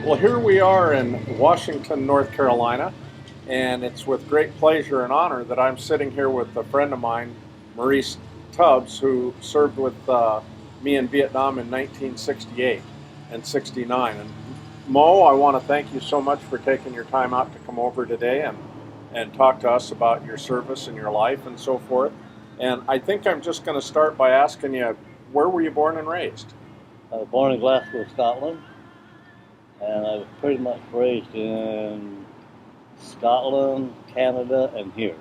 Well, here we are in Washington, North Carolina, and it's with great pleasure and honor that I'm sitting here with a friend of mine, Maurice Tubbs, who served with me in Vietnam in 1968 and 69. And Mo, I want to thank you so much for taking your time out to come over today and talk to us about your service and your life and so forth. And I think I'm just going to start by asking you, where were you born and raised? I was born in Glasgow, Scotland, and I was pretty much raised in Scotland, Canada, and here.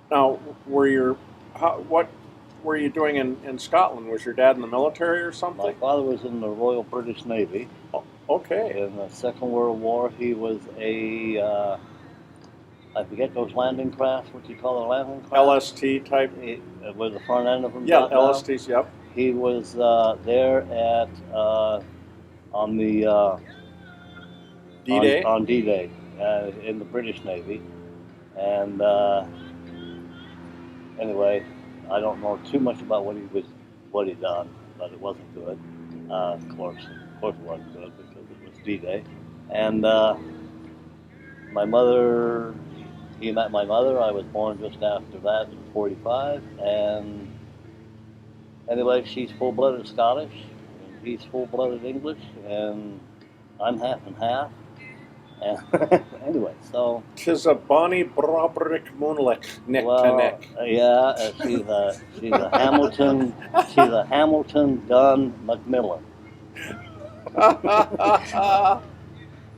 Now, what were you doing in Scotland? Was your dad in the military or My something? father was in the Royal British Navy. Okay. In the Second World War, he was I forget those landing crafts, what you call a landing craft? LST type? With the front end of them Yeah, shot down. LSTs, yep. He was there at on the D-Day? on D-Day in the British Navy, and anyway, I don't know too much about what he done, but it wasn't good. Of course, it wasn't good because it was D-Day, and my mother. He met my mother. I was born just after that in '45, and anyway, she's full-blooded Scottish, and he's full-blooded English, and I'm half and half. And anyway, so 'Tis a bonny Brobrick moonlick neck to well, neck. yeah, she's a Hamilton, she's a Hamilton Dunn Macmillan,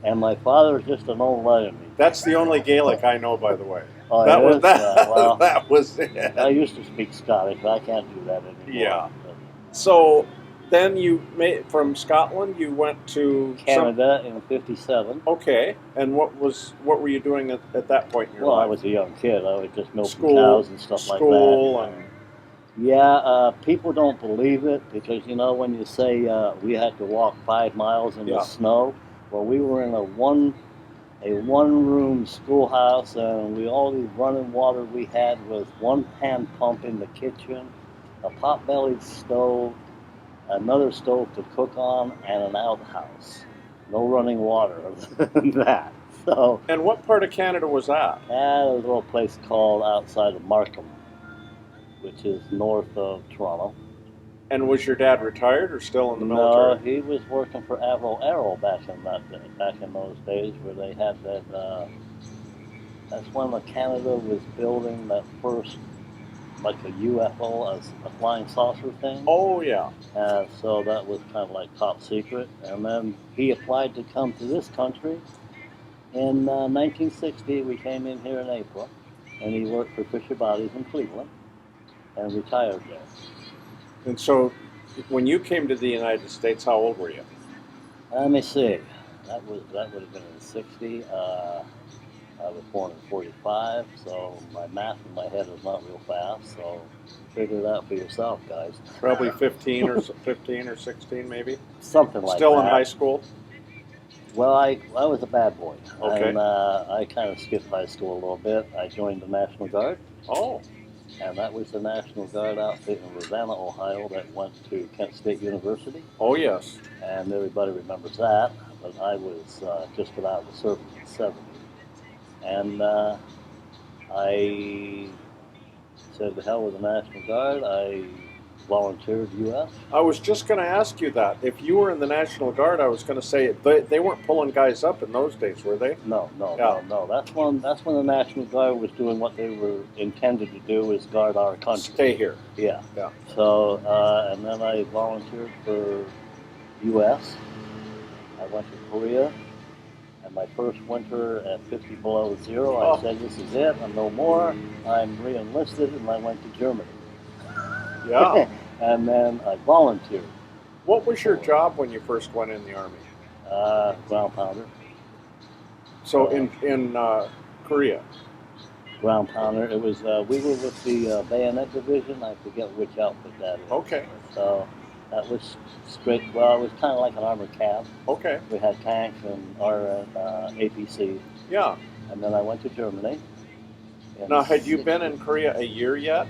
and my father's just an old enemy. That's the only Gaelic I know, by the way. Oh, That it was is? that. Yeah, well, That was it. I used to speak Scottish, but I can't do that anymore. Yeah. But So then you made from Scotland. You went to Canada in '57. Okay, and what were you doing at that point in your Well, I life? was a young kid. I was just milking School, cows and stuff like that. school, and Yeah, people don't believe it because when you say we had to walk 5 miles in Yeah. the snow. Well, we were in a one-room schoolhouse, and all the running water we had was one hand pump in the kitchen, a pot-bellied stove, another stove to cook on, and an outhouse. No running water other than that. So, and what part of Canada was that? there was a little place called outside of Markham, which is north of Toronto. And was your dad retired or still in the No, military? he was working for Avro Aero back in those days where they had that. That's when Canada was building that first, like a UFO, a flying saucer thing. Oh yeah. So that was kind of like top secret. And then he applied to come to this country. In 1960, we came in here in April, and he worked for Fisher Bodies in Cleveland, and retired there. And so, when you came to the United States, how old were you? Let me see. That would have been in '60. I was born in '45, so my math in my head is not real fast. So figure it out for yourself, guys. Probably 15 or 16, maybe. Something like Still that. in high school. Well, I was a bad boy, Okay. and I kind of skipped high school a little bit. I joined the National Guard. Oh. And that was the National Guard outfit in Ravenna, Ohio, that went to Kent State University. Oh yes. And everybody remembers that. But I was just got out of the service in '70. And I said, to hell with the National Guard. I volunteered U.S. I was just going to ask you that. If you were in the National Guard, I was going to say they weren't pulling guys up in those days, were they? No. Yeah. That's when the National Guard was doing what they were intended to do, is guard our country. Stay here. Yeah. Yeah. So, and then I volunteered for U.S. I went to Korea, and my first winter at 50 below zero, I said, this is it, I'm no more. I'm re-enlisted, and I went to Germany. Yeah. And then I volunteered. What was your job when you first went in the Army? Ground pounder. So in Korea. Ground pounder. It was we were with the bayonet division. I forget which outfit that is. Okay. So that was straight. Well, it was kind of like an armored cab. Okay. We had tanks and our APC. Yeah. And then I went to Germany. Now, had you been in Korea a year yet?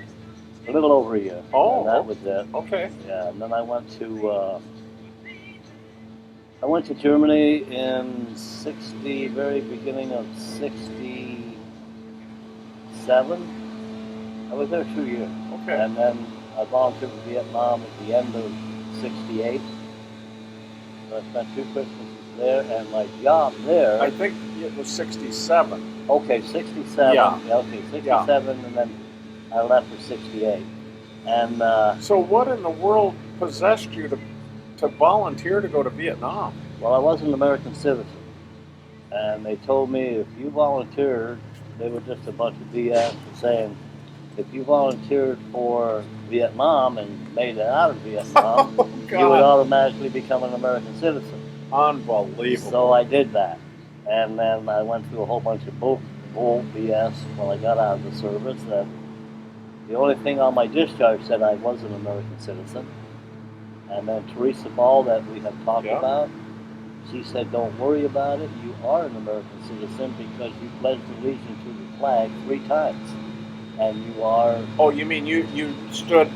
A little over a year. Oh. And that was it. Okay. Yeah. And then I went to I went to Germany in very beginning of 67. I was there 2 years. Okay. And then I volunteered in Vietnam at the end of 68. So I spent 2 Christmases there, and my job there... I think it was 67. Okay, 67. Yeah. Okay, 67, yeah. And then I left for 68. And so what in the world possessed you to volunteer to go to Vietnam? Well, I was an American citizen. And they told me if you volunteered, they were just a bunch of BS saying, if you volunteered for Vietnam and made it out of Vietnam, you would automatically become an American citizen. Unbelievable. So I did that. And then I went through a whole bunch of bull BS when I got out of the service. That the only thing on my discharge said I was an American citizen. And then Teresa Ball, that we have talked about, she said, don't worry about it. You are an American citizen because you pledged allegiance to the flag 3 times. And you are... Oh, you mean you stood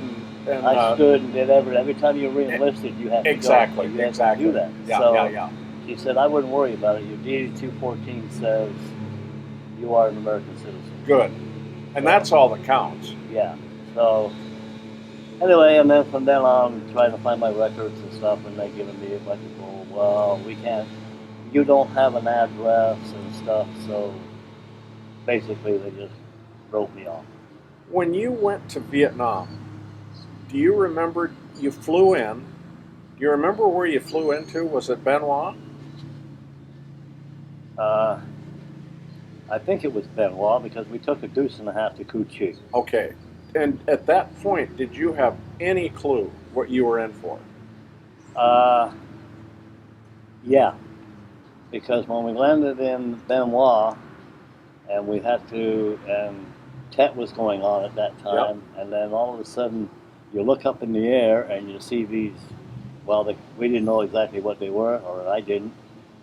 and I stood and did every time you re-enlisted, you had to exactly, go. You had exactly. to do that. Yeah, so yeah. She said, I wouldn't worry about it. Your DD 214 says you are an American citizen. Good. And that's all that counts. Yeah. So, anyway, and then from then on, trying to find my records and stuff, and they giving me a bunch of bull. Well, we can't, you don't have an address and stuff, so basically they just wrote me off. When you went to Vietnam, do you remember you flew in? Do you remember where you flew into? Was it Bien Hoa? I think it was Bien Hoa because we took a deuce and a half to Cu Chi. Okay. And at that point, did you have any clue what you were in for? Yeah. Because when we landed in Bien Hoa, and we had to, and Tet was going on at that time, and then all of a sudden you look up in the air and you see these, well, we didn't know exactly what they were, or I didn't,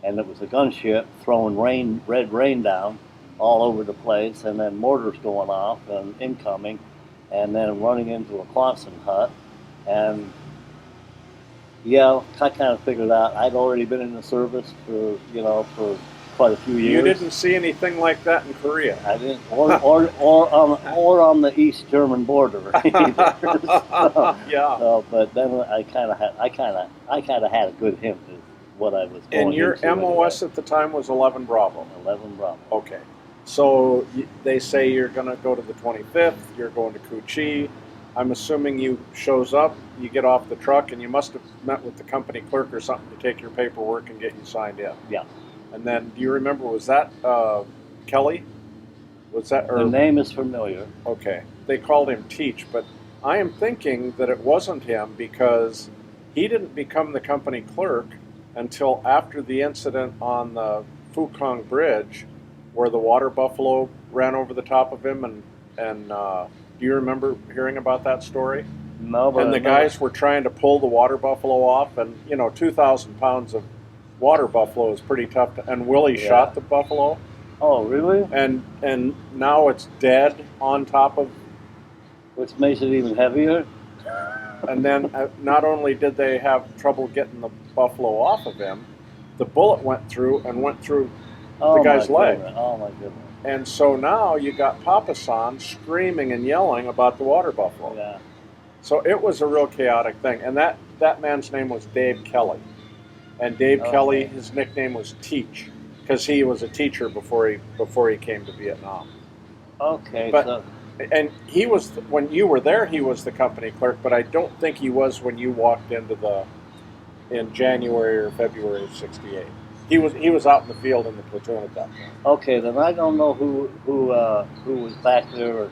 and it was a gunship throwing red rain down all over the place, and then mortars going off and incoming, and then running into a Quonset hut, and yeah, I kind of figured out I'd already been in the service for quite a few years. You didn't see anything like that in Korea. I didn't, or on the East German border either. But then I kind of had a good hint of what I was going And your into MOS anyway. at the time was 11 Bravo. 11 Bravo. Okay. So they say you're going to go to the 25th. You're going to Cu Chi. I'm assuming you shows up, you get off the truck, and you must have met with the company clerk or something to take your paperwork and get you signed in. Yeah. And then, do you remember, was that Kelly? Was that? The name is familiar. Okay. They called him Teach, but I am thinking that it wasn't him because he didn't become the company clerk until after the incident on the Phu Quoc Bridge where the water buffalo ran over the top of him. And do you remember hearing about that story? No, but and the guys were trying to pull the water buffalo off, and 2,000 pounds of water buffalo is pretty tough and Willie shot the buffalo. Oh, really? And now it's dead on top of... Which makes it even heavier. And then not only did they have trouble getting the buffalo off of him, the bullet went through the guy's leg. Oh my goodness. And so now you got Papa-san screaming and yelling about the water buffalo. Yeah. So it was a real chaotic thing. And that man's name was Dave Kelly. And Dave Kelly, his nickname was Teach, because he was a teacher before he came to Vietnam. Okay. And he was, when you were there, he was the company clerk, but I don't think he was when you walked in January or February of '68. He was out in the field in the platoon at that point. Okay, then I don't know who was back there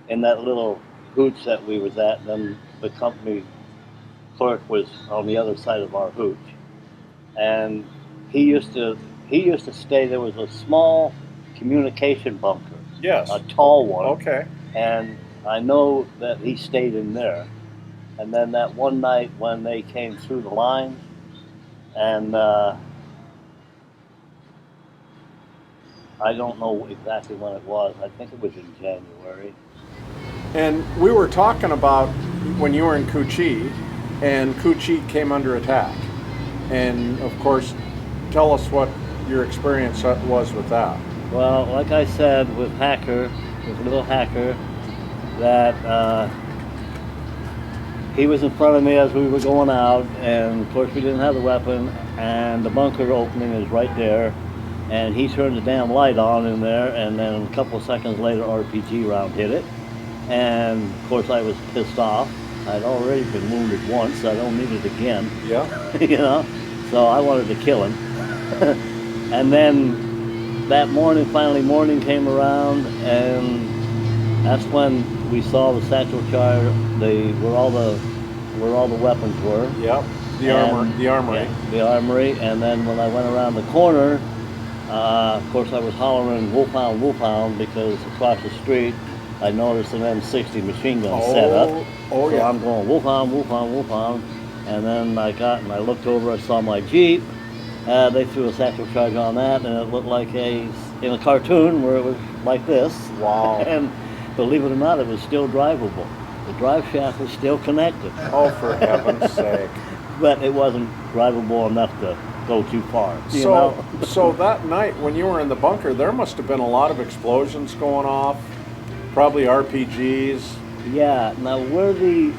in that little hooch that we was at. Then the company clerk was on the other side of our hooch, and he used to stay. There was a small communication bunker. Yes. A tall one. Okay. And I know that he stayed in there. And then that one night when they came through the line, and I don't know exactly when it was. I think it was in January. And we were talking about when you were in Cu Chi, and Cu Chi came under attack. And of course, tell us what your experience was with that. Well, like I said, with Hacker, with little Hacker, that he was in front of me as we were going out, and of course we didn't have the weapon, and the bunker opening is right there, and he turned the damn light on in there, and then a couple of seconds later RPG round hit it, and of course I was pissed off. I'd already been wounded once, so I don't need it again. Yeah. You know, so I wanted to kill him. And then that morning, finally morning came around, and that's when we saw the satchel charge, where all the weapons were. Yep. The armory. Yeah, the armory. And then when I went around the corner, of course I was hollering Wolfhound, Wolfhound, because across the street I noticed an M60 machine gun set up. Oh, so yeah. I'm going Wolfhound, Wolfhound, Wolfhound. And then I looked over, I saw my Jeep. They threw a satchel charge on that, and it looked like in a cartoon where it was like this. Wow. And believe it or not, it was still drivable. The drive shaft was still connected. Oh, for heaven's sake. But it wasn't drivable enough to go too far. You know? So that night when you were in the bunker, there must have been a lot of explosions going off, probably RPGs. Yeah, now where the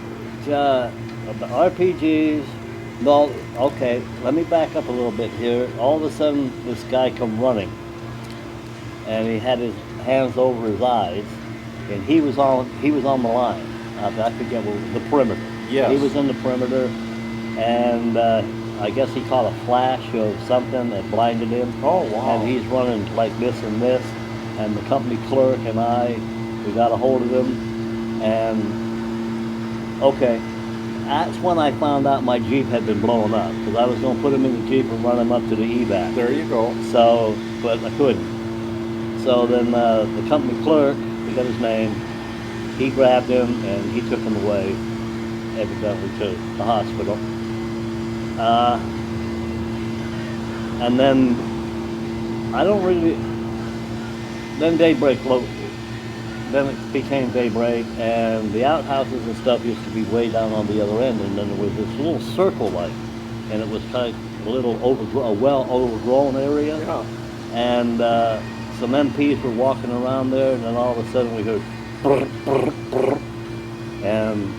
RPGs, no, okay, let me back up a little bit here. All of a sudden, this guy come running, and he had his hands over his eyes, and he was on the line. I forget what, the perimeter. Yes. He was in the perimeter, and I guess he caught a flash of something that blinded him. Oh, wow. And he's running like this and this, and the company clerk and we got a hold of him, and okay. That's when I found out my Jeep had been blown up, because I was going to put him in the Jeep and run him up to the evac. There you go. So, but I couldn't. So then the company clerk, I forgot his name, he grabbed him and he took him away, evidently to the hospital. And then then daybreak looked. Then it became daybreak, and the outhouses and stuff used to be way down on the other end, and then there was this little circle light, and it was kind of a little well overgrown area. Yeah. And some MPs were walking around there, and then all of a sudden we heard brr, brr, brr, and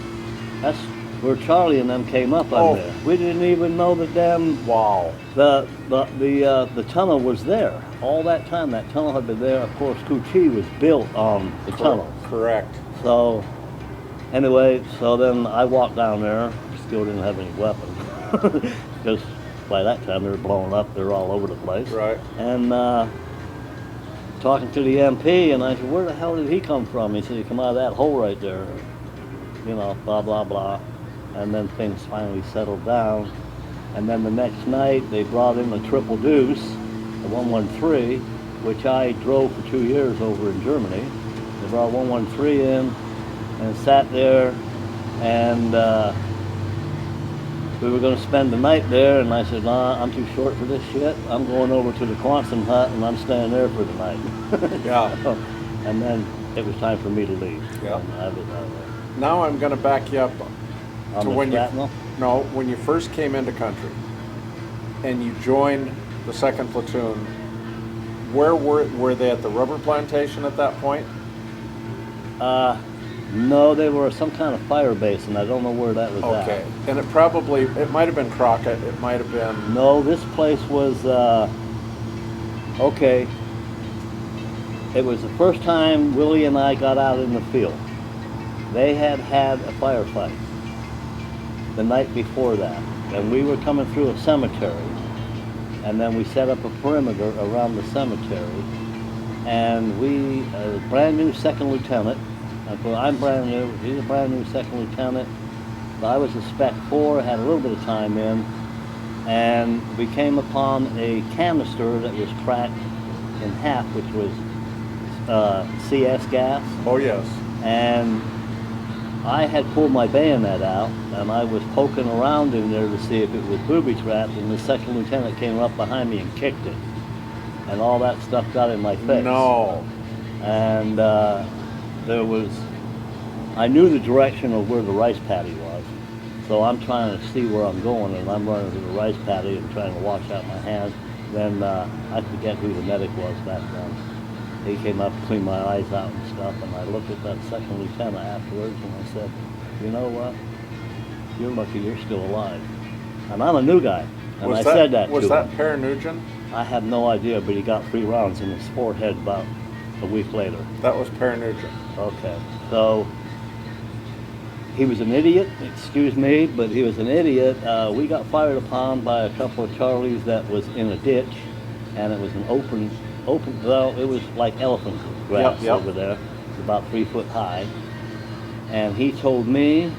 that's where Charlie and them came up on there. We didn't even know the damn the tunnel was there. All that time, that tunnel had been there. Of course, Kuchi was built on the tunnel. Correct. So, anyway, so then I walked down there. Still didn't have any weapons. Because by that time, they were blowing up. They were all over the place. Right. And talking to the MP, and I said, where the hell did he come from? He said, he come out of that hole right there. You know, blah, blah, blah. And then things finally settled down. And then the next night, they brought in a triple deuce, a 113, which I drove for 2 years over in Germany. They brought 113 in and sat there, and we were going to spend the night there, and I said, nah, I'm too short for this shit. I'm going over to the Quantum hut, and I'm staying there for the night. Yeah. And then it was time for me to leave. Yeah. And I was out of there. Now I'm going to back you up On to the when shrapnel? when you first came into country and you joined the 2nd Platoon. Where were they at the rubber plantation at that point? No, they were some kind of fire base, and I don't know where that was at. Okay, and it might have been Crockett, it might have been... No, this place was, okay, it was the first time Willie and I got out in the field. They had a firefight the night before that, and we were coming through a cemetery, and then we set up a perimeter around the cemetery, and we, a brand new 2nd lieutenant, I'm brand new, he's a brand new 2nd lieutenant, but I was a Spec 4, had a little bit of time in, and we came upon a canister that was cracked in half, which was CS gas. Oh, yes. And I had pulled my bayonet out, and I was poking around in there to see if it was booby trapped, and the 2nd lieutenant came up behind me and kicked it. And all that stuff got in my face. No. And I knew the direction of where the rice paddy was. So I'm trying to see where I'm going, and I'm running to the rice paddy and trying to wash out my hands. Then I forget who the medic was back then. He came up, cleaned my eyes out and stuff, and I looked at that second lieutenant afterwards, and I said, you know what? You're lucky you're still alive. And I'm a new guy, and I said that to him. Was that Per Nugent? I have no idea, but he got 3 rounds in his forehead about a week later. That was Per Nugent. Okay, so he was an idiot, excuse me, but he was an idiot. We got fired upon by a couple of Charlies that was in a ditch, and it was an open, well, it was like elephant grass over there, about 3 foot high. And he told me,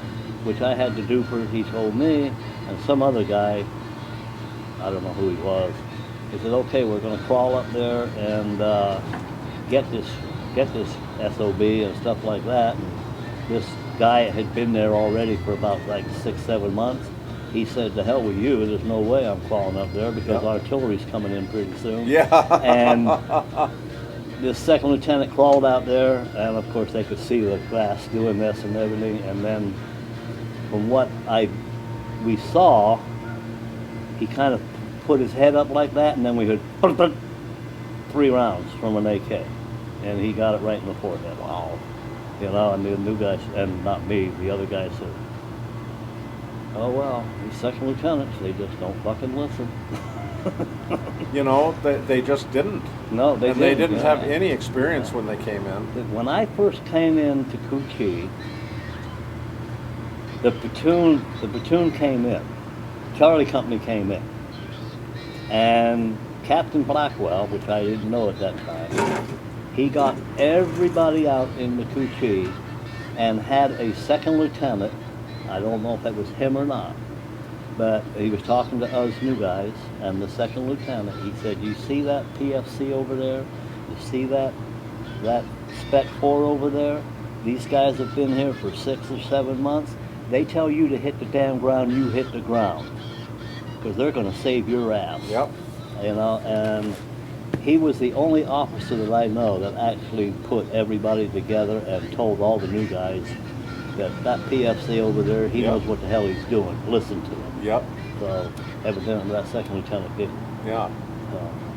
which I had to do for it, he told me, and some other guy, I don't know who he was, he said, okay, we're going to crawl up there and get this SOB and stuff like that. And this guy had been there already for about like 6-7 months. He said, to hell with you, there's no way I'm crawling up there because artillery's coming in pretty soon. Yeah. And this second lieutenant crawled out there, and of course they could see the grass doing this and everything. And then from what we saw, he kind of put his head up like that, and then we heard 3 rounds from an AK, and he got it right in the forehead. Wow. You know, and the new guy, and not me, the other guy said, oh well, these second lieutenants, they just don't fucking listen. You know, they just didn't. No, they didn't. And they didn't have any experience when they came in. When I first came into Cu-Chi, the platoon came in. Charlie Company came in. And Captain Blackwell, which I didn't know at that time, he got everybody out in the Cu-Chi and had a second lieutenant. I don't know if that was him or not, but he was talking to us new guys, and the second lieutenant, he said, you see that PFC over there? You see that Spec 4 over there? These guys have been here for 6 or 7 months. They tell you to hit the damn ground, you hit the ground, because they're going to save your ass. Yep. You know, and he was the only officer that I know that actually put everybody together and told all the new guys that PFC over there, he knows what the hell he's doing. Listen to him. Yep. So evidently that second lieutenant didn't. Yeah.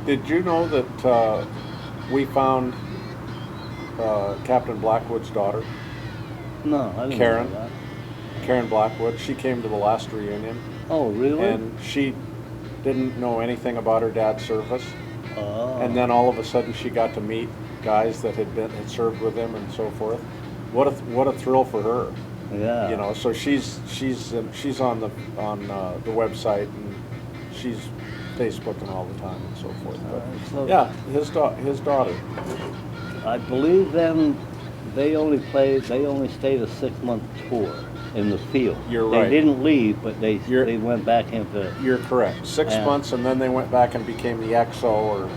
Did you know that we found Captain Blackwood's daughter? No, I didn't Karen. know that. Karen Blackwood. She came to the last reunion. Oh, really? And she didn't know anything about her dad's service. Oh. And then all of a sudden she got to meet guys that had served with him and so forth. What a thrill for her. Yeah. You know, so she's on the website, and she's Facebooking all the time and so forth. But so yeah, his daughter. I believe then they only stayed a 6-month tour in the field. You're right. They didn't leave, but they went back into. You're correct. 6 months, and then they went back and became the XO or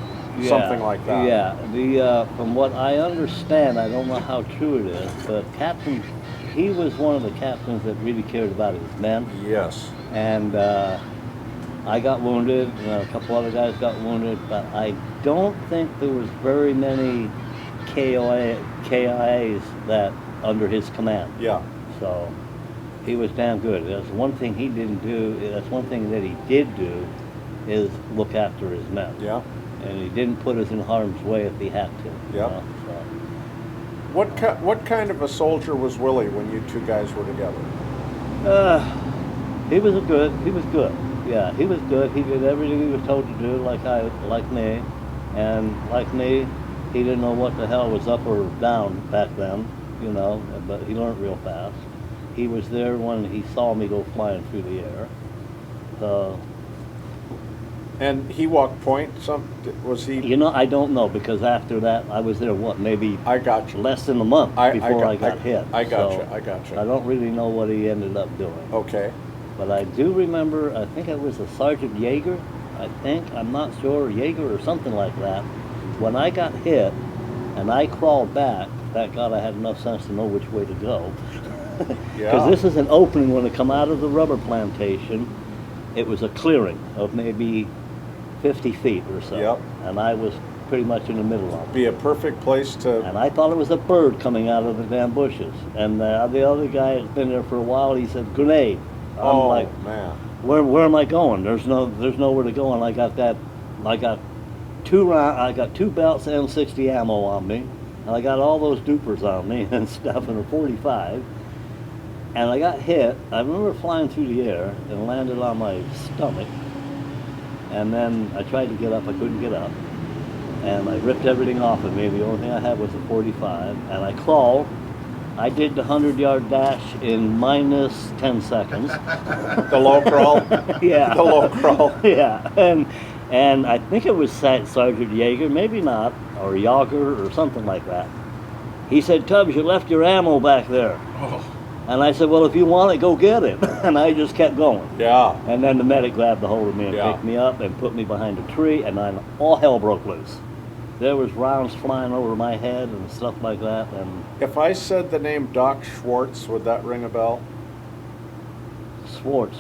something like that. Yeah. From what I understand, I don't know how true it is, but he was one of the captains that really cared about his men. Yes. And I got wounded, and a couple other guys got wounded, but I don't think there was very many KIAs that under his command. Yeah. So he was damn good. That's one thing he didn't do. That's one thing that he did do, is look after his men. Yeah. And he didn't put us in harm's way if he had to. Yeah. You know, so. What kind of a soldier was Willie when you 2 guys were together? He was good. Yeah, he was good. He did everything he was told to do, like me. And like me, he didn't know what the hell was up or down back then, you know, but he learned real fast. He was there when he saw me go flying through the air. So. And he walked point. Was he? You know, I don't know, because after that I was there. Maybe I got you. Less than a month before I got hit. I got you. I don't really know what he ended up doing. Okay. But I do remember. I think it was a Sergeant Yeager. I'm not sure, Yeager or something like that. When I got hit, and I crawled back. Thank God I had enough sense to know which way to go. Because this is an opening when I come out of the rubber plantation. It was a clearing of maybe 50 feet or so. Yep. And I was pretty much in the middle of it. Be a perfect place to. And I thought it was a bird coming out of the damn bushes. And the other guy had been there for a while. He said, grenade. Oh, like, man. where am I going? There's nowhere to go, and I got 2 belts M60 ammo on me, and I got all those dupers on me and stuff in a 45, and I got hit. I remember flying through the air and landed on my stomach, and then I tried to get up. I couldn't get up, and I ripped everything off of me. The only thing I had was a 45, and I crawled. I did the 100-yard dash in minus 10 seconds. The low crawl? Yeah. The low crawl. Yeah. And I think it was Sergeant Yeager, maybe not, or Yager or something like that. He said, "Tubbs, you left your ammo back there." Oh. And I said, "Well, if you want it, go get it." And I just kept going. Yeah. And then the medic grabbed a hold of me and Yeah. picked me up and put me behind a tree, and then all hell broke loose. There was rounds flying over my head and stuff like that. And If I said the name Doc Schwartz, would that ring a bell? Schwartz.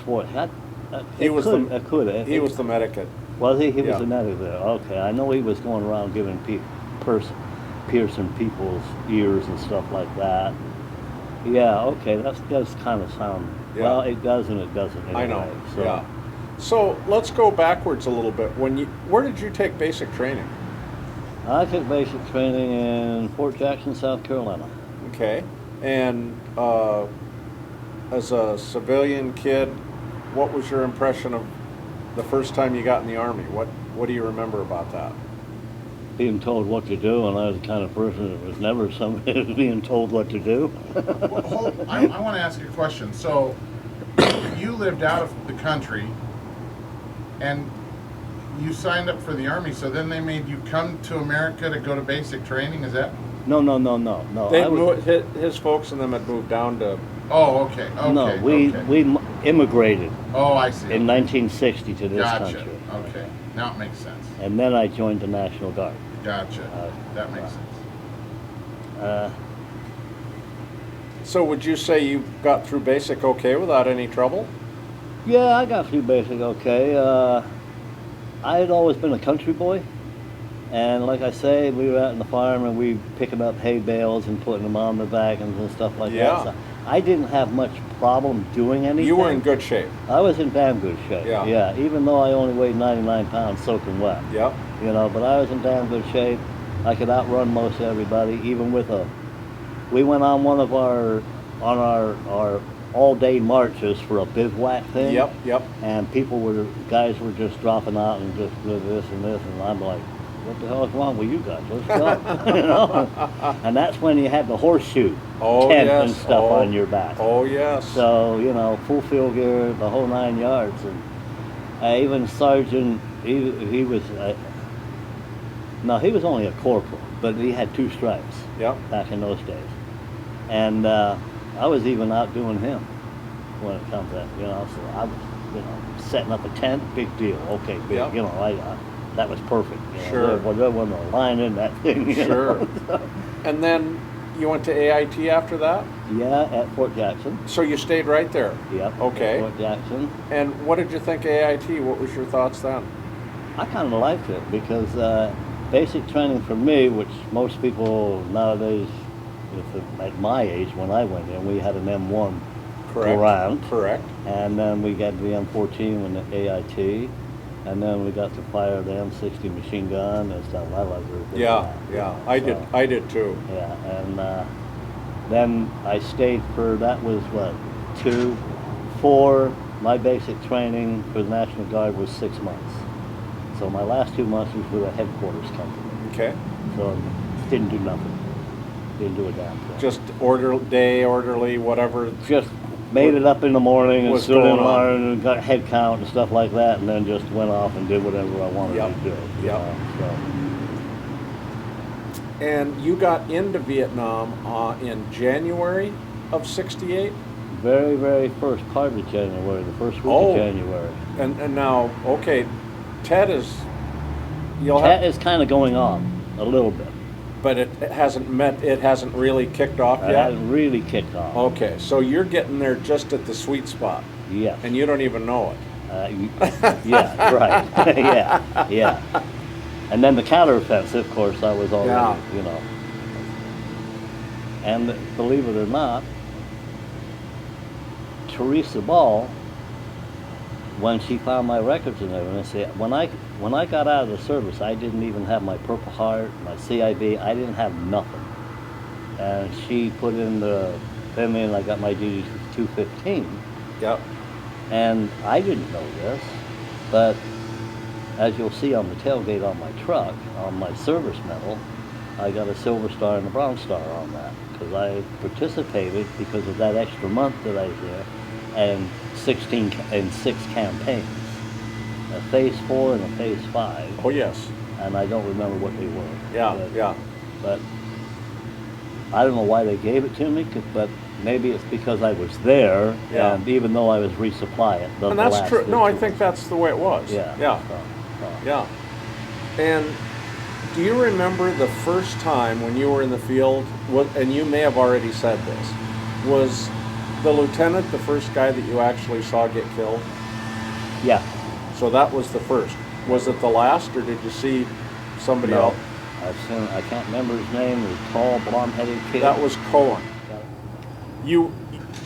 He was the medic at. Was he? He Yeah. was the medic there. Okay, I know he was going around giving piercing people's ears and stuff like that. Yeah, okay, that does kind of sound. Yeah. Well, it does and it doesn't. Anyway, I know. So. Yeah. So let's go backwards a little bit. Where did you take basic training? I took basic training in Fort Jackson, South Carolina. Okay. And as a civilian kid, what was your impression of the first time you got in the Army? What do you remember about that? Being told what to do, and I was the kind of person that was never somebody that was being told what to do. Well, I want to ask you a question. So, you lived out of the country, and you signed up for the Army, so then they made you come to America to go to basic training, is that? No. His folks and them had moved down to. Oh, okay. No, we immigrated Oh, I see. in 1960 to this Gotcha. country. Okay. Now it makes sense. And then I joined the National Guard. Gotcha. That makes sense. So would you say you got through basic okay without any trouble? Yeah, I got through basic okay. I had always been a country boy. And like I say, we were out in the farm and we picking up hay bales and putting them on the wagons and stuff like Yeah. that. So I didn't have much problem doing anything. You were in good shape. I was in damn good shape. Yeah. Even though I only weighed 99 pounds soaking wet. Yep. But I was in damn good shape. I could outrun most everybody, even with we went on one of our all-day marches for a bivouac thing. Yep. And guys were just dropping out and just did this and this, and I'm like, what the hell is wrong with you guys? Let's go. And that's when you had the horseshoe tent and stuff on your back. Oh, yes. So, full field gear, the whole 9 yards. And even Sergeant, he was only a corporal, but he had 2 stripes back in those days. And I was even outdoing him when it comes to, so I was, setting up a tent, big deal. Okay, big, Yep. that was perfect. Sure. There wasn't a line in that thing. Sure. And then you went to AIT after that? Yeah, at Fort Jackson. So you stayed right there? Yep. Okay. At Fort Jackson. And what did you think of AIT? What was your thoughts then? I kind of liked it because basic training for me, which most people nowadays, at my age when I went in, we had an M1 round. Correct. And then we got the M14 when the AIT. And then we got to fire the M60 machine gun and stuff. I liked it. Yeah. I did too. Yeah, and then I stayed for, that was 4, my basic training for the National Guard was 6 months. So my last 2 months was with a headquarters company. Okay. So didn't do nothing. Didn't do a damn thing. Just orderly, whatever. Just made it up in the morning and Was stood in going on. line and got head count and stuff like that, and then just went off and did whatever I wanted Yep. to do. Yep. So. And you got into Vietnam in January of '68? Very, very first part of January, the first week Oh. of January. And now, okay, Ted is... That is kind of going on a little bit. But it hasn't really kicked off It yet? hasn't really kicked off. Okay, so you're getting there just at the sweet spot, Yes. and you don't even know it. Yeah, right. yeah. And then the counteroffensive, of course, I was already, And believe it or not, Teresa Ball when she found my records and everything, see, when I got out of the service, I didn't even have my Purple Heart, my CIB. I didn't have nothing. And she put in the thing, and I got my DD 215. Yep. And I didn't know this, but as you'll see on the tailgate on my truck, on my service medal, I got a Silver Star and a Bronze Star on that because I participated because of that extra month that I was there, and 6 campaigns, a Phase 4 and a Phase 5. Oh yes. And I don't remember what they were. Yeah. But, Yeah. But I don't know why they gave it to me, but maybe it's because I was there, Yeah. and even though I was resupplying. And that's true. No, I think that's the way it was. Yeah. Yeah. So. Yeah. And do you remember the first time when you were in the field, and you may have already said this, was the lieutenant the first guy that you actually saw get killed? Yeah. So that was the first. Was it the last, or did you see somebody else? I can't remember his name. He was tall, blonde-headed kid. That was Cohen. You,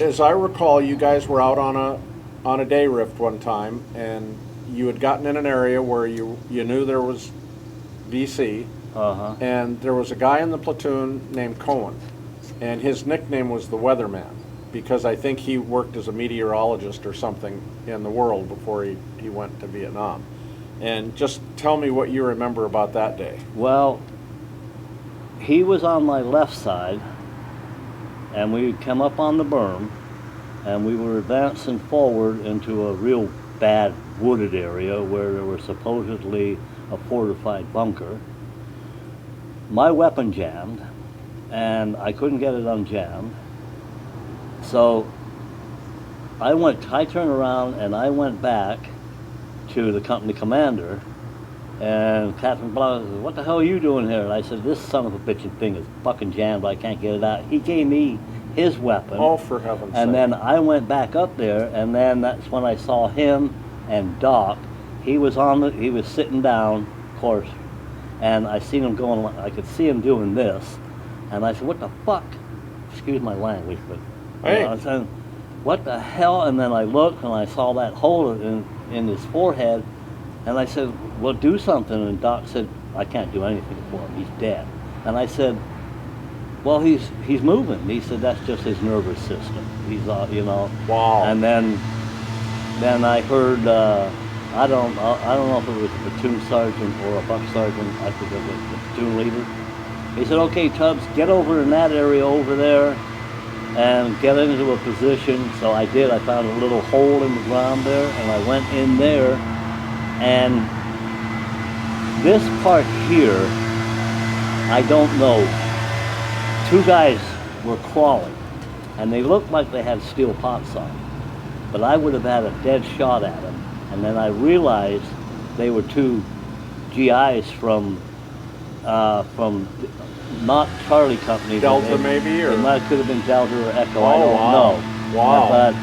as I recall, you guys were out on a day rift one time, and you had gotten in an area where you knew there was VC, and there was a guy in the platoon named Cohen, and his nickname was the Weatherman, because I think he worked as a meteorologist or something in the world before he went to Vietnam. And just tell me what you remember about that day. Well, he was on my left side, and we come up on the berm, and we were advancing forward into a real bad wooded area where there was supposedly a fortified bunker. My weapon jammed, and I couldn't get it unjammed. So I turned around and I went back to the company commander, and Captain Blah said, "What the hell are you doing here?" And I said, "This son of a bitchin' thing is fucking jammed. I can't get it out." He gave me his weapon. Oh, for heaven's sake. And then I went back up there, and then that's when I saw him and Doc. He was sitting down, of course, and I seen him going. I could see him doing this, and I said, "What the fuck?" Excuse my language, but hey. I said, "What the hell?" And then I looked, and I saw that hole in his forehead, and I said, "Well, do something." And Doc said, "I can't do anything for him. He's dead." And I said, "Well, he's moving." He said, "That's just his nervous system. He's Wow. And then I heard I don't know if it was a platoon sergeant or a buck sergeant. I forget what the platoon leader. He said, "Okay, Tubbs, get over in that area over there and get into a position." So I did. I found a little hole in the ground there, and I went in there. And this part here, I don't know. 2 guys were crawling, and they looked like they had steel pots on, but I would have had a dead shot at them. And then I realized they were 2 GIs from not Charlie Company. Delta maybe, or it could have been Delta or Echo. I Oh, don't wow. know. Wow. But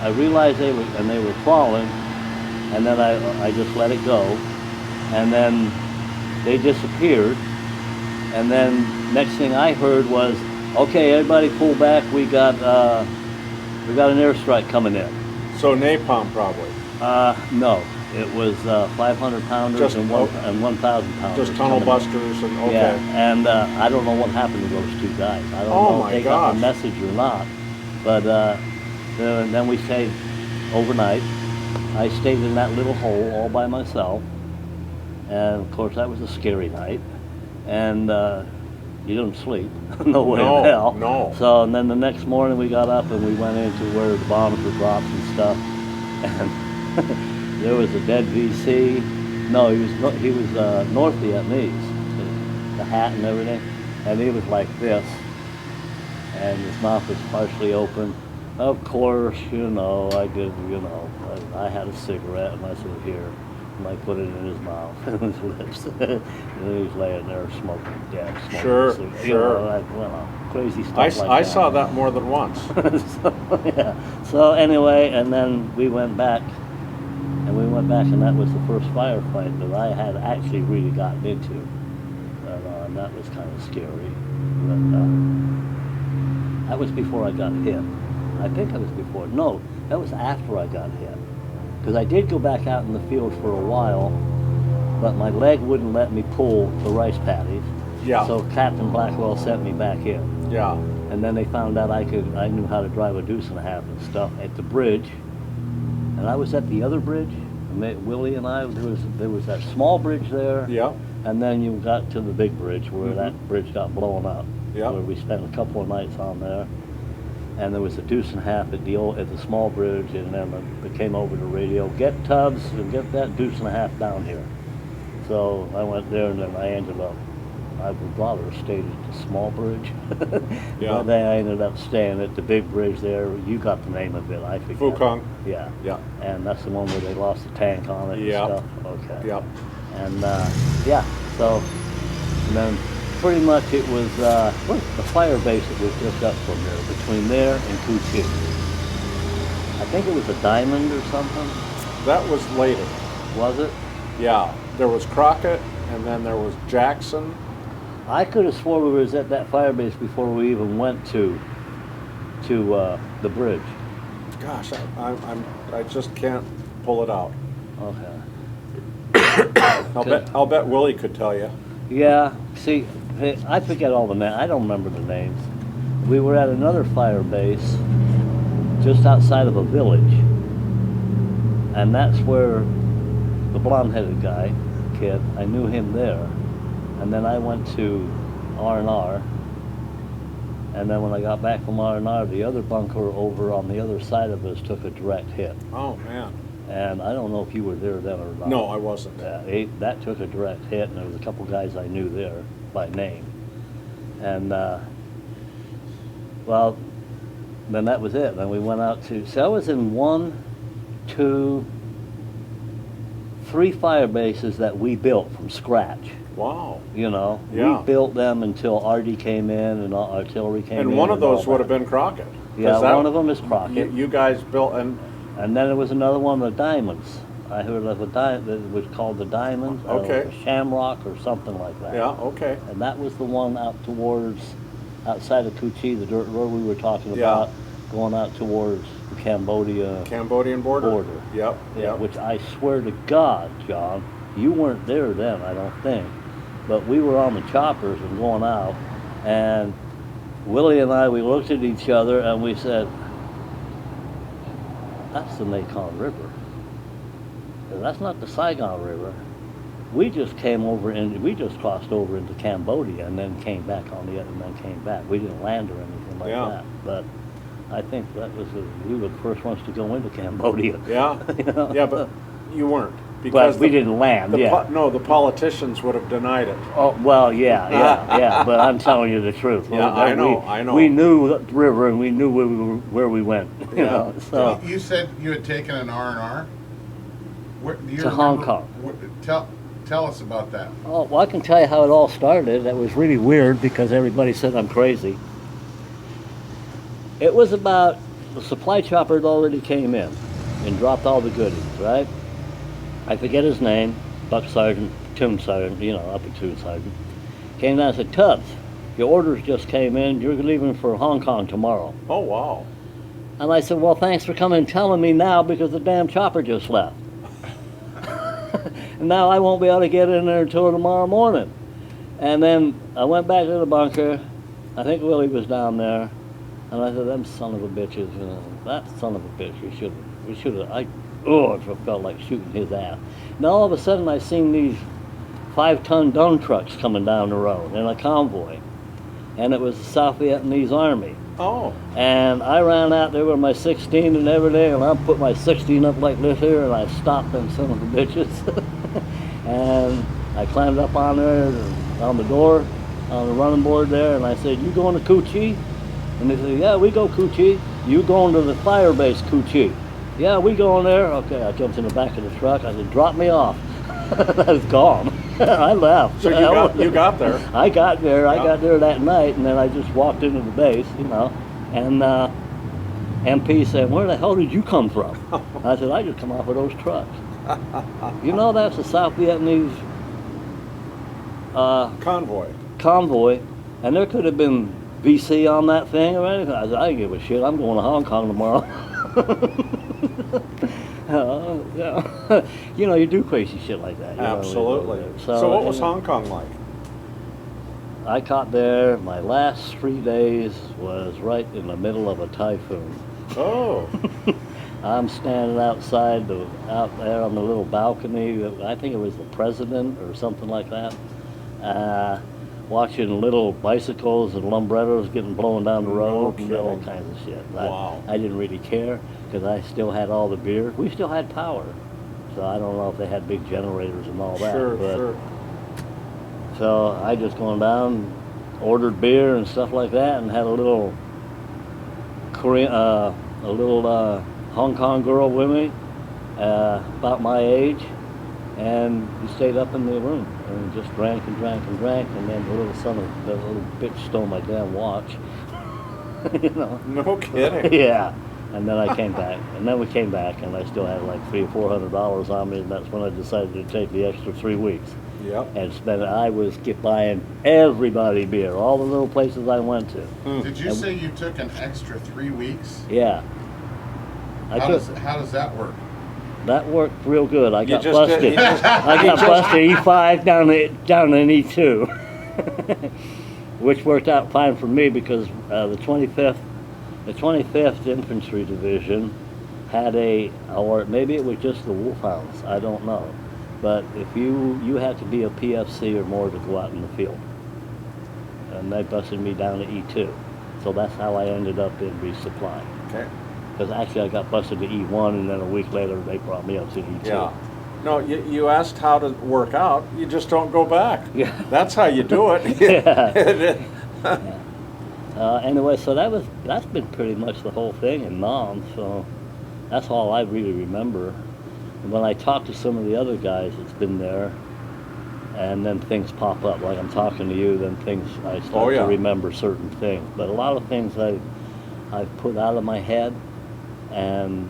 I realized they were crawling, and then I just let it go, and then they disappeared. And then next thing I heard was, "Okay, everybody pull back. We got an airstrike coming in." So napalm probably. No, it was 500 pounders Just- and 1,000 pounders. Just tunnel coming in. busters and okay. Yeah, and I don't know what happened to those 2 guys. I don't Oh, know my if they got gosh. the message or not. But then we stayed overnight. I stayed in that little hole all by myself, and of course that was a scary night. And you didn't sleep, no way No, in hell. no. So and then the next morning we got up and we went into where the bombs were dropped and stuff, and there was a dead VC. No, he was North Vietnamese, the hat and everything, and he was like this, and his mouth was partially open. Of course, I had a cigarette and I said, "Here," and I put it in his mouth and his lips, and he's laying there smoking dead. Sure, sure. Crazy stuff like that. I saw that more than once. Yeah. So anyway, and then we went back, and that was the first firefight that I had actually really gotten into, and that was kind of scary. But that was before I got hit. I think it was before. No, that was after I got hit. because I did go back out in the field for a while, but my leg wouldn't let me pull the rice paddies. Yeah. So Captain Blackwell sent me back in. Yeah. And then they found out I knew how to drive a deuce and a half and stuff at the bridge. And I was at the other bridge. Willie and I, there was that small bridge there. Yeah. And then you got to the big bridge where that bridge got blown up. Yeah. Where we spent a couple of nights on there. And there was a deuce and a half at the small bridge, and then it came over the radio, get Tubbs and get that deuce and a half down here. So I went there, and then I ended up, I would rather have stayed at the small bridge. Yeah. But then I ended up staying at the big bridge there. You got the name of it, I forget. Fukong. Yeah. Yeah. And that's the one where they lost the tank on it Yeah. and stuff. Okay. Yeah. And yeah, so and then pretty much it was the fire base that was just up from there, between there and Coochie. I think it was a diamond or something. That was later. Was it? Yeah. There was Crockett, and then there was Jackson. I could have swore we was at that fire base before we even went to the bridge. Gosh, I just can't pull it out. Okay. I'll bet Willie could tell you. Yeah. See, I forget all the names. I don't remember the names. We were at another fire base just outside of a village, and that's where the blonde-headed kid, I knew him there. And then I went to R&R, and then when I got back from R&R, the other bunker over on the other side of us took a direct hit. Oh, man. And I don't know if you were there then or not. No, I wasn't. That took a direct hit, and there was a couple guys I knew there by name. And, well, then that was it. Then we went out to, so I was in 1, 2, 3 fire bases that we built from scratch. Wow. You know, Yeah. we built them until Artie came in and artillery came in. And one of those all would have that. been Crockett. Yeah, one of them is Crockett. You guys built, and And then there was another one, the Diamonds. I heard of a diamond that was called the Diamonds. Okay. Or Shamrock or something like that. yeah, okay. And that was the one out towards, outside of Coochie, the dirt road we were talking Yeah. about, going out towards the Cambodia Cambodian border? border. Yep, Yeah, yep. which I swear to God, John, you weren't there then, I don't think. But we were on the choppers and going out, and Willie and I, we looked at each other and we said, that's the Mekong River. That's not the Saigon River. We just came over and we just crossed over into Cambodia and then came back on the other and then came back. We didn't land or anything like Yeah. that. But I think that was we were the first ones to go into Cambodia. Yeah, You know? yeah, but you weren't. But we didn't land, yeah. No, the politicians would have denied it. Oh, well, yeah, but I'm telling you the truth. Yeah, I know. We knew the river and we knew where we went, you Yeah. know, so. You said you had taken an R&R? Where, do you To remember- Hong Kong. Tell us about that. Oh, well, I can tell you how it all started. That was really weird because everybody said I'm crazy. It was about, the supply chopper had already came in and dropped all the goodies, right? I forget his name, Buck Sergeant, Platoon Sergeant, you know, up a Platoon Sergeant. Came down and said, Tubbs, your orders just came in, you're leaving for Hong Kong tomorrow. Oh, wow. And I said, well, thanks for coming and telling me now because the damn chopper just left. And now I won't be able to get in there until tomorrow morning. And then I went back to the bunker. I think Willie was down there. And I said, them son of a bitches, you know, that son of a bitch, we should have, I felt like shooting his ass. Now all of a sudden I seen these 5-ton dump trucks coming down the road in a convoy. And it was the South Vietnamese Army. Oh, And I ran out there with my 16 and everything, and I put my 16 up like this here, and I stopped them son of a bitches. And I climbed up on there, on the door, on the running board there, and I said, you going to Coochie? And they said, yeah, we go Coochie. You going to the fire base Coochie? Yeah, we going there. Okay, I jumped in the back of the truck. I said, drop me off. I was gone. I left. so you got there. I got there. I Yeah. got there that night, and then I just walked into the base, you know, and MP said, where the hell did you come from? I said, I just come off of those trucks. You know, that's the South Vietnamese Convoy. and there could have been VC on that thing or anything. I said, I don't give a shit. I'm going to Hong Kong tomorrow. Yeah. You know, you do crazy shit like that. You know, Absolutely. so, So what was you know, Hong Kong like? I caught there. My last 3 days was right in the middle of a typhoon. Oh, I'm standing out there on the little balcony. I think it was the president or something like that. Watching little bicycles and lumbrettos getting blown down the road and all kidding. kinds of shit. Wow. I didn't really care because I still had all the beer. We still had power. So I don't know if they had big generators and all that. sure, but sure. So I just gone down, ordered beer and stuff like that, and had a little Hong Kong girl with me, about my age, and we stayed up in the room and just drank and drank and drank, and then the little bitch stole my damn watch. You know. No kidding. Yeah. And then I came back, and then we came back, and I still had like $300 or $400 on me, and that's when I decided to take the extra 3 weeks Yep. and spend it. I was buying everybody beer, all the little places I went to. Did you say you took an extra 3 weeks? Yeah. How does that work? That worked real good. I You got just busted. did- you just- I got busted E5 down in E2, which worked out fine for me because the 25th Infantry Division had or maybe it was just the Wolfhounds, I don't know. But if you had to be a PFC or more to go out in the field. And they busted me down to E2. So that's how I ended up in resupply. Okay. Because actually I got busted to E1, and then a week later they brought me up to E2. Yeah. No, you asked how to work out. You just don't go back. Yeah. That's how you do it. Yeah. Anyway, so that's been pretty much the whole thing in Nam. So that's all I really remember. And when I talk to some of the other guys that's been there, and then things pop up, like I'm talking to you, then I start to remember certain things. But a lot of things I've put out of my head, and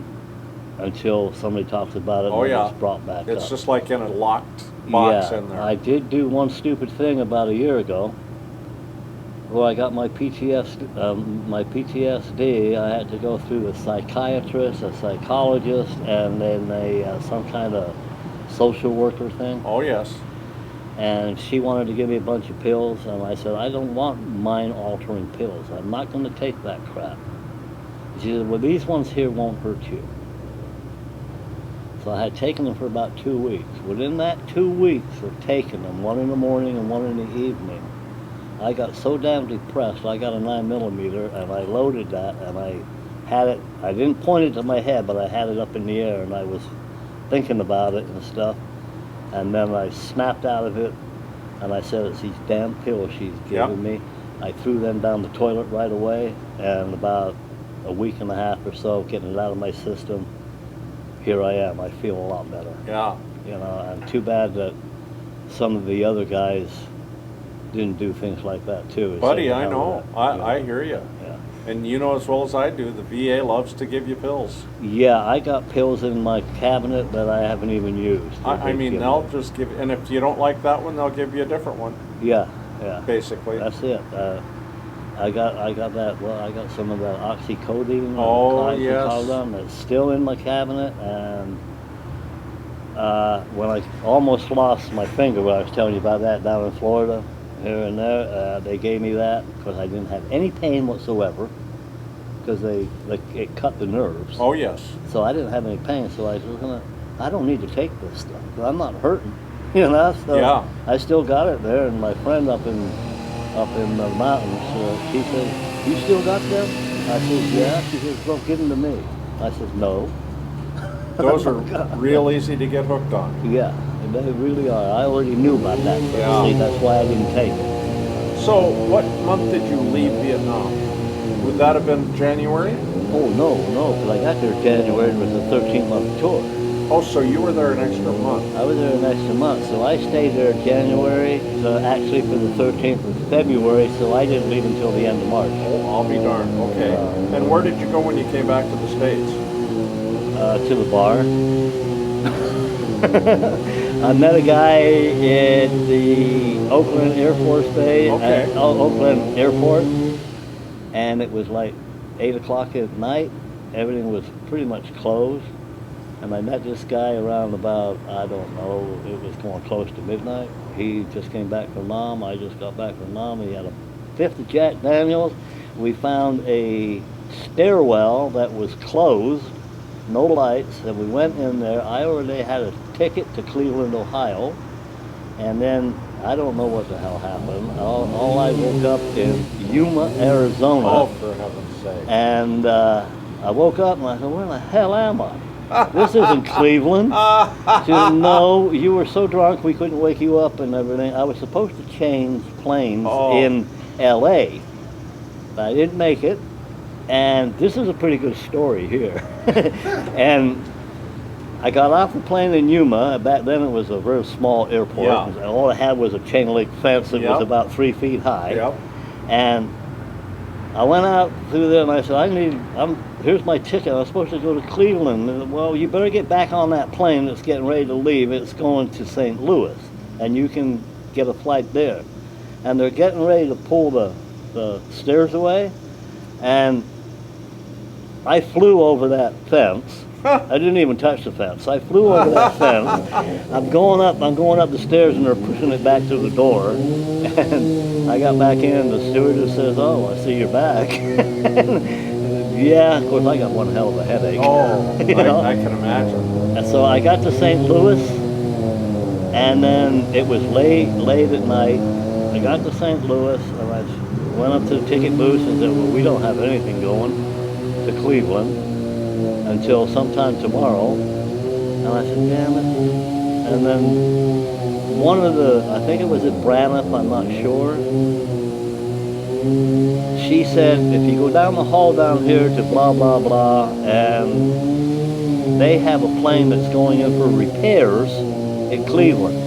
until somebody talks about it, and it's brought back up. It's just like in a locked box in there. I did do one stupid thing about a year ago. Well, I got my PTSD. I had to go through a psychiatrist, a psychologist, and then some kind of social worker thing. Oh, yes. And she wanted to give me a bunch of pills, and I said, I don't want mind-altering pills. I'm not going to take that crap. She said, well, these ones here won't hurt you. So I had taken them for about 2 weeks. Within that 2 weeks of taking them, one in the morning and one in the evening, I got so damn depressed. I got a 9mm, and I loaded that, and I had it. I didn't point it to my head, but I had it up in the air, and I was thinking about it and stuff. And then I snapped out of it, and I said, it's these damn pills she's giving me. I threw them down the toilet right away, and about a week and a half or so, getting it out of my system, here I am. I feel a lot better. Yeah. You know, and too bad that some of the other guys didn't do things like that too. Buddy, I know. Yeah. I hear you. Yeah. And you know as well as I do, the VA loves to give you pills. Yeah, I got pills in my cabinet that I haven't even used. I mean, they'll just give, and if you don't like that one, they'll give you a different one. Yeah. Basically. That's it. I got that. Well, I got some of that oxycodone. Oh, yes. That's still in my cabinet, and when I almost lost my finger, when I was telling you about that down in Florida, here and there, they gave me that because I didn't have any pain whatsoever, because it cut the nerves. Oh, yes. So I didn't have any pain. So I was I don't need to take this stuff. I'm not hurting, you know. So Yeah. I still got it there, and my friend up in the mountains, she said, "You still got them?" I said, "Yeah." She says, "Well, give them to me." I said, "No." Those are real easy to get hooked on. Yeah, they really are. I already knew about that. Yeah. See, that's why I didn't take it. So, what month did you leave Vietnam? Would that have been January? Oh, no, because I got there January. It was a 13-month tour. Oh, so you were there an extra month. I was there an extra month, so I stayed there January, so actually for the 13th of February, so I didn't leave until the end of March. Oh, I'll be darned. Okay. And where did you go when you came back to the States? To the bar. I met a guy at the Oakland Air Force Base, Okay. Oakland Airport, and it was like 8 o'clock at night. Everything was pretty much closed. And I met this guy around about, I don't know, it was going close to midnight. He just came back from Nam. I just got back from Nam. He had a fifth of Jack Daniels. We found a stairwell that was closed, no lights, and we went in there. I already had a ticket to Cleveland, Ohio, and then I don't know what the hell happened. All I woke up in Yuma, Arizona. Oh, for heaven's sake. And I woke up and I said, where the hell am I? This isn't Cleveland. She said, no, you were so drunk we couldn't wake you up and everything. I was supposed to change planes in L.A., but I didn't make it. And this is a pretty good story here. And I got off the plane in Yuma. Back then it was a very small airport. Yeah. All it had was a chain link fence that was about 3 feet high. Yep. And I went out through there and I said, here's my ticket. I'm supposed to go to Cleveland. And, well, you better get back on that plane that's getting ready to leave. It's going to St. Louis, and you can get a flight there. And they're getting ready to pull the stairs away, and I flew over that fence. I didn't even touch the fence. I flew over that fence. I'm going up the stairs, and they're pushing it back to the door. And I got back in, the stewardess says, oh, I see you're back. Yeah, of course, I got one hell of a headache. Oh, you know? I can imagine. And so I got to St. Louis, and then it was late at night. I got to St. Louis, and I went up to the ticket booth and said, well, we don't have anything going to Cleveland until sometime tomorrow. And I said, damn it. And then one of I think it was at Braniff, I'm not sure, she said, if you go down the hall down here to blah, blah, blah, and they have a plane that's going in for repairs at Cleveland.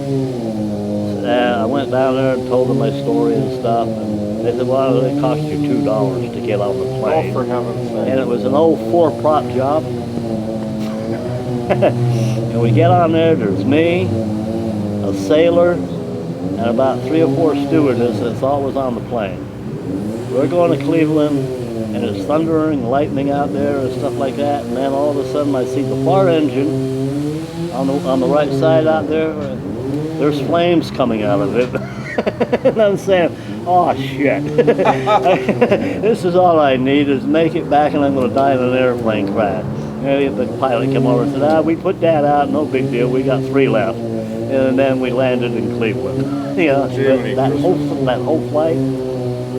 And I went down there and told them my story and stuff, and they said, well, it cost you $2 to get on the plane. Oh, for heaven's sake. And it was an old 4-prop job. And we get on there's me, a sailor, and about 3 or 4 stewardesses. That's all was on the plane. We're going to Cleveland, and it's thundering, lightning out there and stuff like that, and then all of a sudden I see the far engine on the right side out there. There's flames coming out of it. And I'm saying, oh shit. This is all I need is make it back, and I'm going to die in an airplane crash. And the pilot came over and said, we put that out, no big deal, we got 3 left. And then we landed in Cleveland. Yeah, that whole flight,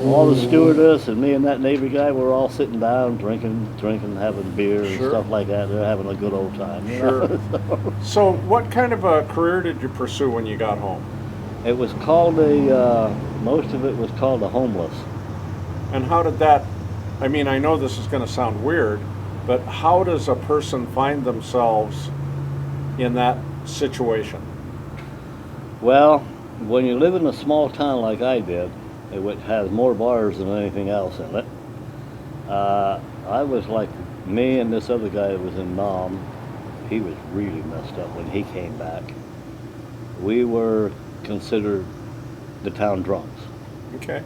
all the stewardess and me and that Navy guy were all sitting down, drinking, having beer and stuff like that. They're having a good old time. Sure. So what kind of a career did you pursue when you got home? It was called most of it was called a homeless. And how did that, I mean, I know this is going to sound weird, but how does a person find themselves in that situation? Well, when you live in a small town like I did, it has more bars than anything else in it. I was like me and this other guy that was in Nam. He was really messed up when he came back. We were considered the town drunks. Okay.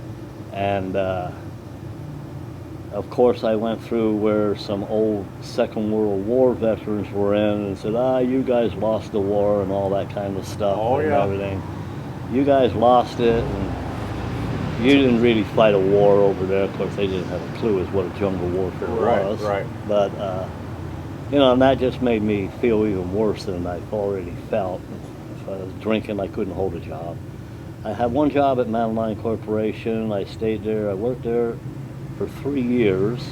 And of course I went through where some old Second World War veterans were in and said, you guys lost the war and all that kind of stuff and everything. You guys lost it, and you didn't really fight a war over there. Of course, they didn't have a clue as what a jungle warfare was. Right. But, and that just made me feel even worse than I already felt. If I was drinking, I couldn't hold a job. I had one job at Mountain Line Corporation. I stayed there. I worked there for 3 years,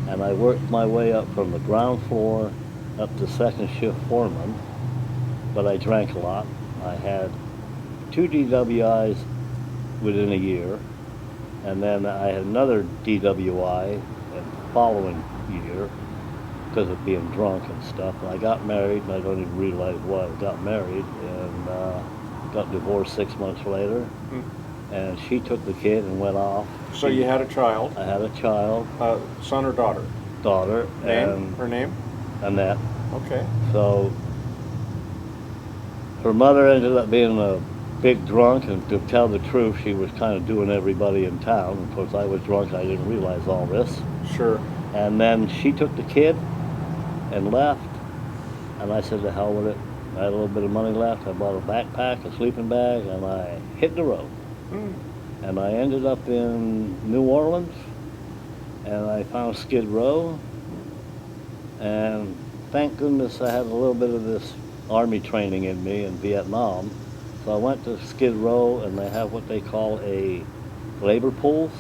and I worked my way up from the ground floor up to second shift foreman, but I drank a lot. I had 2 DWIs within a year, and then I had another DWI the following year because of being drunk and stuff. And I got married, and I don't even realize why I got married, and got divorced 6 months later. And she took the kid and went off. So you had a child? I had a child. Son or daughter? Daughter. Name? Her name? Annette. Okay. So her mother ended up being a big drunk, and to tell the truth, she was kind of doing everybody in town. Of course, I was drunk. I didn't realize all this. Sure. And then she took the kid and left. And I said, to hell with it. I had a little bit of money left. I bought a backpack, a sleeping bag, and I hit the road. And I ended up in New Orleans, and I found Skid Row. And thank goodness I had a little bit of this Army training in me in Vietnam. So I went to Skid Row, and they have what they call a labor pools,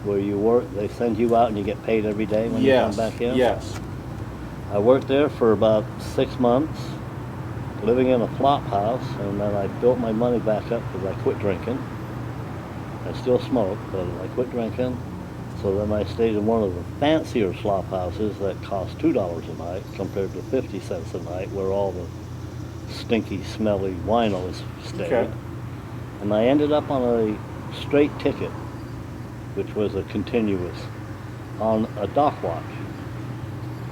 where you work, they send you out and you get paid every day when you come back in. Yes. I worked there for about 6 months, living in a flop house, and then I built my money back up because I quit drinking. I still smoke, but I quit drinking. So then I stayed in one of the fancier slop houses that cost $2 a night compared to 50 cents a night, where all the stinky, smelly winos stayed. Okay. And I ended up on a straight ticket, which was a continuous, on a dock watch.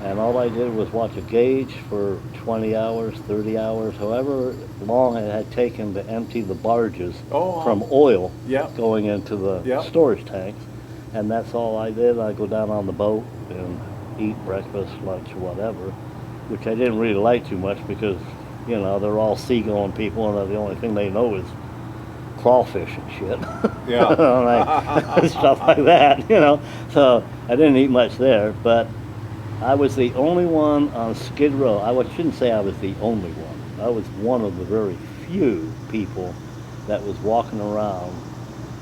And all I did was watch a gauge for 20 hours, 30 hours, however long it had taken to empty the barges from oil going into the storage tanks. And that's all I did. I go down on the boat and eat breakfast, lunch, whatever, which I didn't really like too much because, you know, they're all seagoing people and the only thing they know is crawfish and shit. Stuff like that, you know. So I didn't eat much there, but I was the only one on Skid Row. I shouldn't say I was the only one. I was one of the very few people that was walking around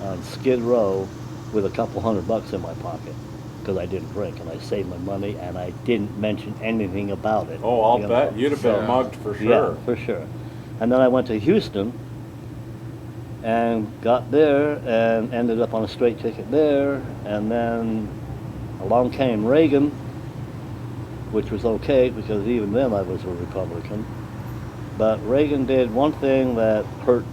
on Skid Row with a couple $100 in my pocket because I didn't drink and I saved my money and I didn't mention anything about it. Oh, I'll bet you'd have been mugged for sure. Yeah, for sure. And then I went to Houston and got there and ended up on a straight ticket there, and then along came Reagan, which was okay because even then I was a Republican. But Reagan did one thing that hurt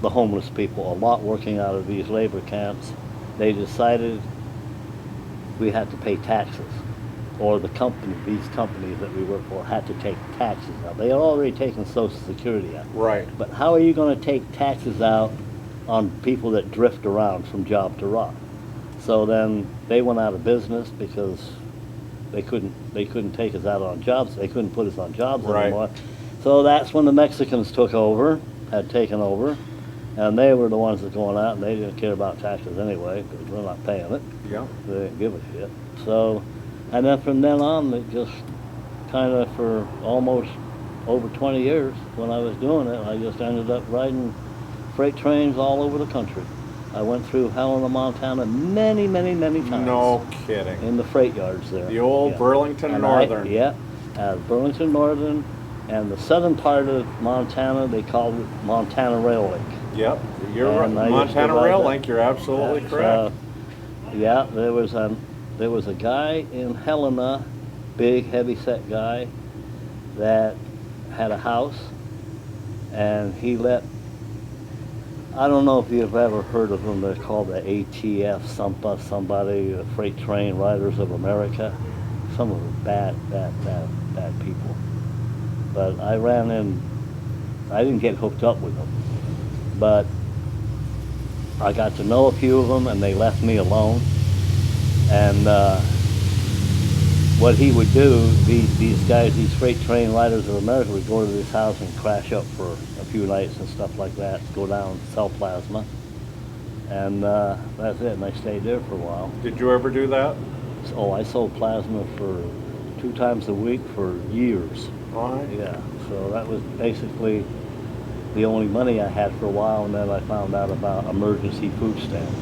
the homeless people a lot working out of these labor camps. They decided we had to pay taxes, or the company, these companies that we work for had to take taxes out. They had already taken Social Security out. Right. But how are you going to take taxes out on people that drift around from job to job? So then they went out of business because they couldn't take us out on jobs. They couldn't put us on jobs anymore. So that's when the Mexicans took over, had taken over. And they were the ones that going out, and they didn't care about taxes anyway, because we're not paying it. Yeah. They didn't give a shit. So, and then from then on, it just kind of for almost over 20 years when I was doing it, I just ended up riding freight trains all over the country. I went through Helena, Montana many, many, many times. No kidding. In the freight yards there. The old Burlington Northern. Burlington Northern, and the southern part of Montana, they called it Montana Rail Link. Yep, you're right. Montana Rail Link. You're absolutely correct. There was a guy in Helena, big, heavy-set guy, that had a house, and he let. I don't know if you've ever heard of them. They're called the ATF, somebody, Freight Train Riders of America. Some of them bad people. But I ran in. I didn't get hooked up with them. But I got to know a few of them, and they left me alone. And what he would do, these guys, these Freight Train Riders of America, would go to this house and crash up for a few nights and stuff like that, go down and sell plasma. And that's it, and I stayed there for a while. Did you ever do that? Oh, I sold plasma for 2 times a week for years. All right. Yeah, so that was basically the only money I had for a while, and then I found out about emergency food stamps.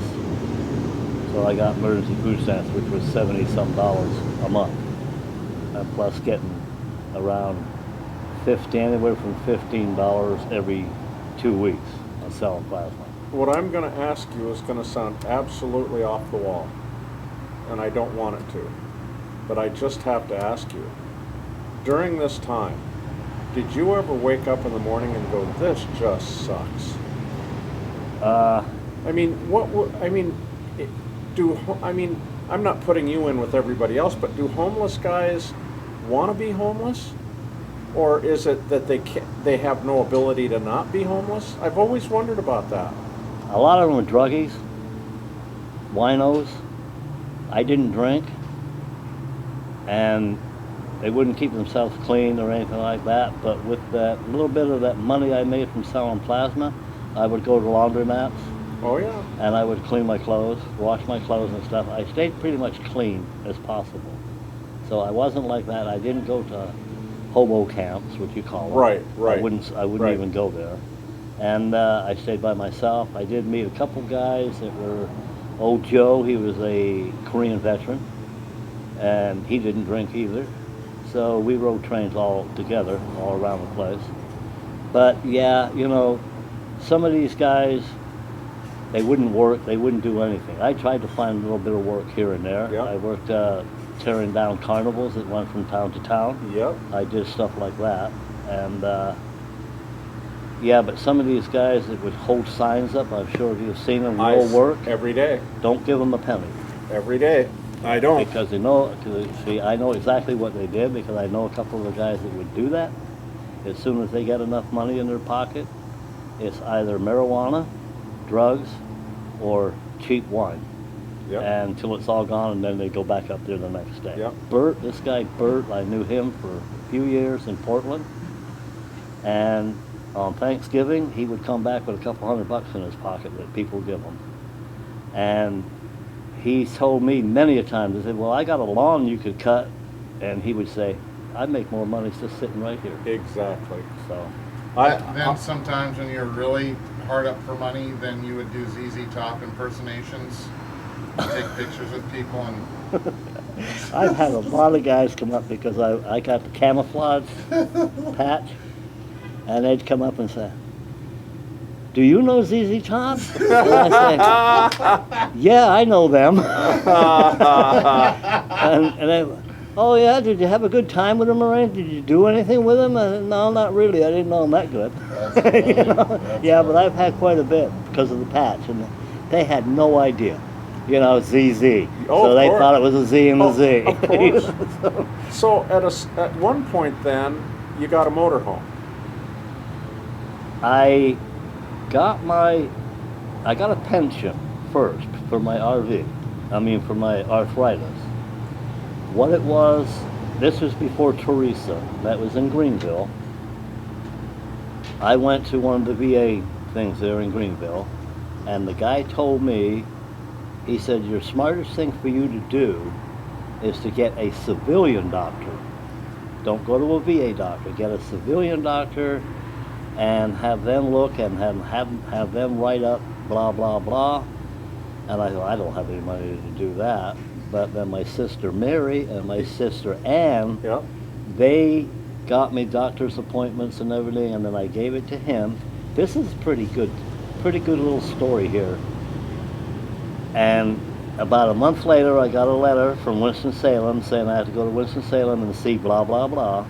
So I got emergency food stamps, which was $70-some a month, and plus getting around anywhere from $15 every 2 weeks on selling plasma. What I'm going to ask you is going to sound absolutely off the wall, and I don't want it to, but I just have to ask you. During this time, did you ever wake up in the morning and go, "This just sucks"? I mean, I'm not putting you in with everybody else, but do homeless guys want to be homeless, or is it that they have no ability to not be homeless? I've always wondered about that. A lot of them are druggies, winos. I didn't drink, and They wouldn't keep themselves clean or anything like that, but with that little bit of that money I made from selling plasma, I would go to laundromats Oh yeah. and I would clean my clothes, wash my clothes and stuff. I stayed pretty much clean as possible. So I wasn't like that. I didn't go to hobo camps, what you call them. Right, right. I wouldn't Right. even go there. And I stayed by myself. I did meet a couple guys that were, old Joe, he was a Korean veteran, and he didn't drink either. So we rode trains all together, all around the place. But yeah, you know, some of these guys, they wouldn't work, they wouldn't do anything. I tried to find a little bit of work here and there. Yeah. I worked tearing down carnivals that went from town to town. Yep. I did stuff like that. And yeah, but some of these guys that would hold signs up, I'm sure if you've seen them real work, every day. don't give them a penny. Every day. I don't. Because they know, see, I know exactly what they did because I know a couple of the guys that would do that. As soon as they get enough money in their pocket, it's either marijuana, drugs, or cheap wine. Yep. And until it's all gone, and then they go back up there the next day. Yep. Bert, this guy Bert, I knew him for a few years in Portland. And on Thanksgiving, he would come back with a couple $100 in his pocket that people give him. And he told me many a time, he said, well, I got a lawn you could cut. And he would say, I'd make more money just sitting right here. Exactly. So, Then sometimes when you're really hard up for money, then you would do ZZ Top impersonations, take pictures with people, and I've had a lot of guys come up because I got the camouflage patch, and they'd come up and say, do you know ZZ Top? And I say, yeah, I know them. and they, oh yeah, did you have a good time with him or anything? Did you do anything with him? I said, no, not really. I didn't know him that good. You know? Yeah, but I've had quite a bit because of the patch, and they had no idea. You know, ZZ. Oh, so of they course. thought it was a Z and a Z. Of course. So at one point then, you got a motorhome. I got a pension first for my RV. I mean, for my arthritis. What it was, this was before Teresa. That was in Greenville. I went to one of the VA things there in Greenville, and the guy told me, he said, your smartest thing for you to do is to get a civilian doctor. Don't go to a VA doctor. Get a civilian doctor and have them look and have them write up blah, blah, blah. And I thought, I don't have any money to do that. But then my sister Mary and my sister Ann, Yep. they got me doctor's appointments and everything, and then I gave it to him. This is pretty good little story here. And about a month later, I got a letter from Winston-Salem saying I had to go to Winston-Salem and see blah, blah, blah.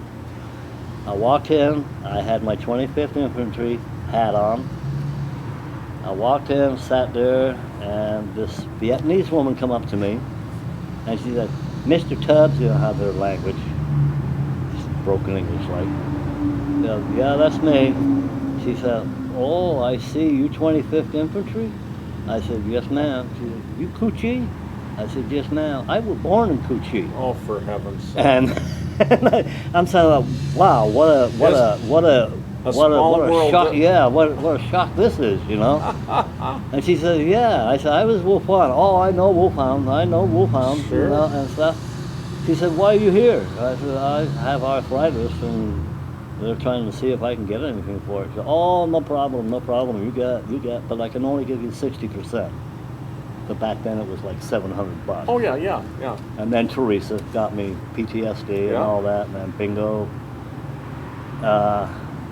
I walked in, I had my 25th Infantry hat on. I walked in, sat there, and this Vietnamese woman come up to me, and she said, Mr. Tubbs, you know how their language, broken English like. Yeah, that's me. She said, oh, I see, you 25th Infantry? I said, yes, ma'am. She said, you Coochie? I said, yes, ma'am. I was born in Coochie. Oh, for heaven's sake. And I'm saying, wow, what a small world. shock! Yeah, what a shock this is, you know. And she said, yeah. I said, I was Wolfhound. Oh, I know Wolfhound. I know Wolfhound, Sure. you know, and stuff. She said, why are you here? I said, I have arthritis, and they're trying to see if I can get anything for it. She said, oh, no problem. You got, but I can only give you 60%. But back then it was like $700. Oh yeah. And then Teresa got me PTSD and Yeah. all that, and then bingo.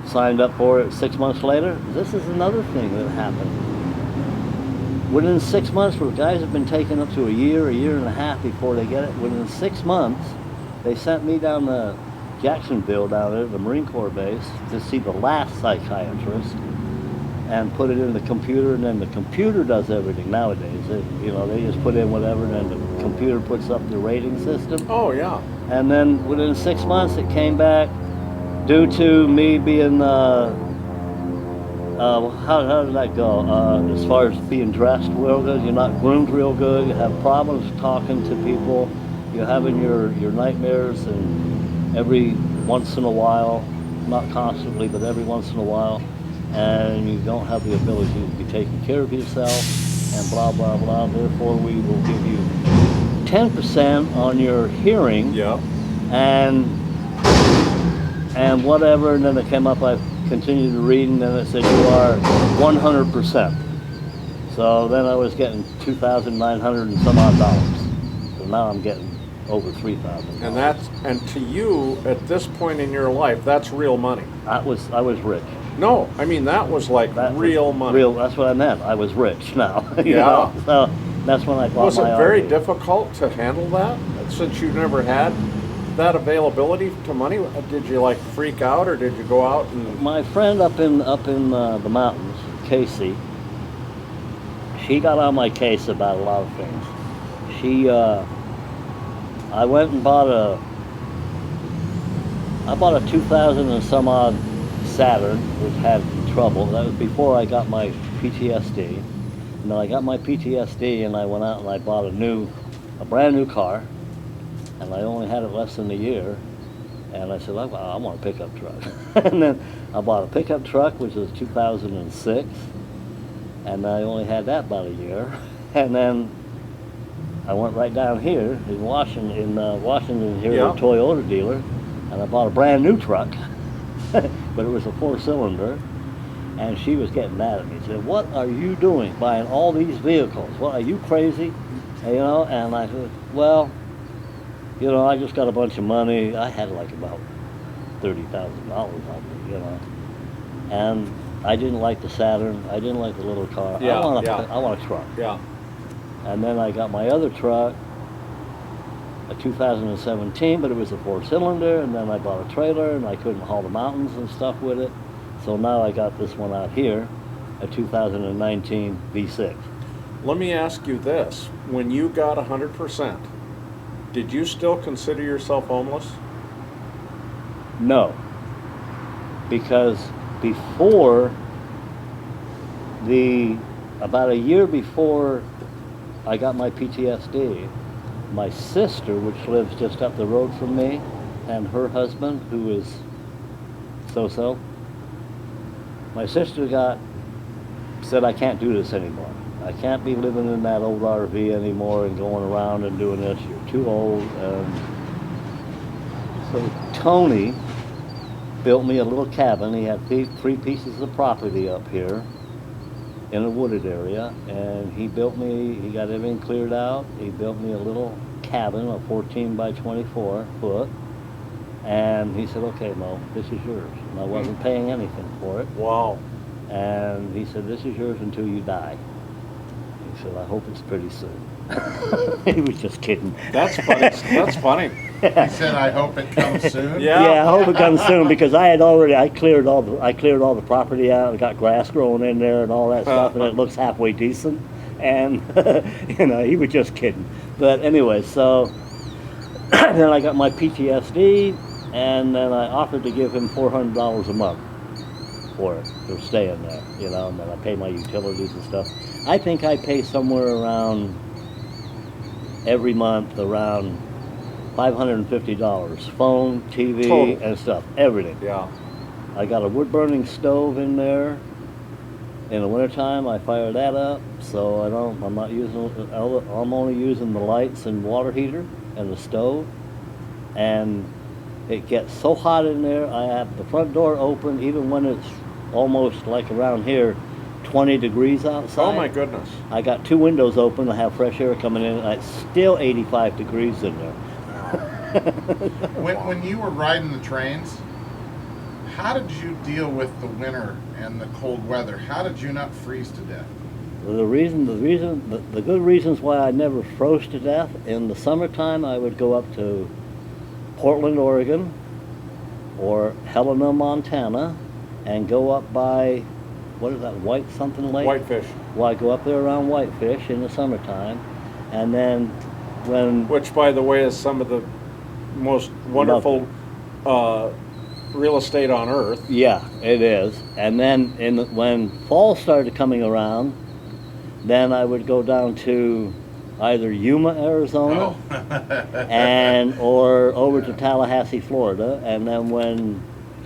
Signed up for it 6 months later. This is another thing that happened. Within 6 months, where guys have been taken up to a year and a half before they get it, within 6 months, they sent me down to Jacksonville down there, the Marine Corps base, to see the last psychiatrist and put it in the computer, and then the computer does everything nowadays. They just put in whatever, and then the computer puts up the rating system. Oh yeah. And then within 6 months, it came back due to me being, how did that go? As far as being dressed real good, you're not groomed real good, you have problems talking to people, you're having your nightmares and every once in a while, not constantly, but every once in a while, and you don't have the ability to be taking care of yourself, and blah, blah, blah. Therefore, we will give you 10% on your hearing, Yeah. and whatever. And then it came up, I continued to read, and then it said you are 100%. So then I was getting $2,900 and some odd dollars. So now I'm getting over $3,000. And to you at this point in your life, that's real money. I was rich. No, I mean that was like real money. That's what I meant. I was rich now. You Yeah. know? So that's when I bought Was it my very RV. difficult to handle that since you never had that availability to money? Did you like freak out, or did you go out and? My friend up in the mountains, Casey, she got on my case about a lot of things. I went and bought a 2000 and some odd Saturn, which had trouble. That was before I got my PTSD. And then I got my PTSD, and I went out and I bought a brand new car, and I only had it less than a year. And I said, I want a pickup truck. And then I bought a pickup truck, which was 2006, and I only had that about a year. And then I went right down here in Washington here Yeah. at a Toyota dealer, and I bought a brand new truck, but it was a 4-cylinder. And she was getting mad at me. She said, "What are you doing buying all these vehicles? What, are you crazy?" You know, and I said, "Well, you know, I just got a bunch of money. I had like about $30,000 on me, you know. And I didn't like the Saturn. I didn't like the little car. Yeah, I want yeah. a truck." Yeah. And then I got my other truck, a 2017, but it was a 4-cylinder. And then I bought a trailer, and I couldn't haul the mountains and stuff with it. So now I got this one out here, a 2019 V6. Let me ask you this: when you got 100%, did you still consider yourself homeless? No, because before about a year before I got my PTSD, my sister, which lives just up the road from me, and her husband, who is so-so, my sister said, "I can't do this anymore. I can't be living in that old RV anymore and going around and doing this. You're too old." So Tony built me a little cabin. He had three pieces of property up here in a wooded area, and he got everything cleared out. He built me a little cabin, a 14 by 24 foot, and he said, "Okay, Mo, this is yours." And I wasn't paying anything for it. Wow. And he said, "This is yours until you die." He said, "I hope it's pretty soon." He was just kidding. That's funny. That's funny. He said, "I hope it comes soon." Yeah. Yeah, I hope it comes soon, because I cleared all the property out. I got grass growing in there and all that stuff, and it looks halfway decent. And you know, he was just kidding. But anyway, so then I got my PTSD, and then I offered to give him $400 a month for it, for staying there, you know, and then I pay my utilities and stuff. I think I pay somewhere around every month around $550, phone, TV, Total. and stuff, everything. Yeah. I got a wood-burning stove in there. In the wintertime, I fire that up, so I'm only using the lights and water heater and the stove. And it gets so hot in there, I have the front door open, even when it's almost like around here, 20 degrees outside. Oh my goodness. I got 2 windows open, I have fresh air coming in, and it's still 85 degrees in there. When you were riding the trains, how did you deal with the winter and the cold weather? How did you not freeze to death? The good reasons why I never froze to death, in the summertime I would go up to Portland, Oregon, or Helena, Montana, and go up by, what is that, White something lake? Whitefish. Well, I go up there around Whitefish in the summertime, and then when... Which, by the way, is some of the most wonderful real estate on earth. Yeah, it is. And then when fall started coming around, then I would go down to either Yuma, Arizona, Oh. and or over to Tallahassee, Florida, and then when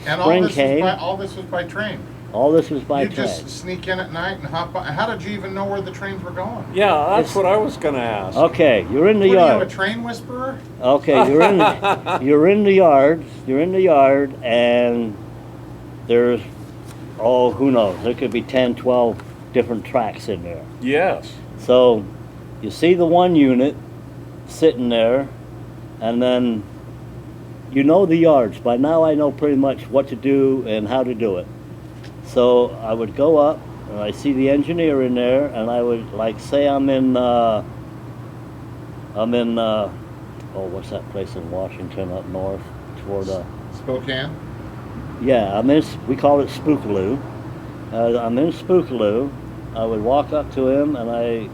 And spring came, all this was by train. all this was by You train. just sneak in at night and hop on. How did you even know where the trains were going? Yeah, that's It's- what I was going to ask. Okay, you're in the What are you, a yard. train whisperer? Okay, you're in the yard. You're in the yard, and there's, oh, who knows? There could be 10, 12 different tracks in there. Yes. So you see the one unit sitting there, and then you know the yards. By now I know pretty much what to do and how to do it. So I would go up, and I see the engineer in there, and I would, like, say I'm in, oh, what's that place in Washington up north toward, Spokane? yeah, we call it Spookaloo. I'm in Spookaloo. I would walk up to him, and I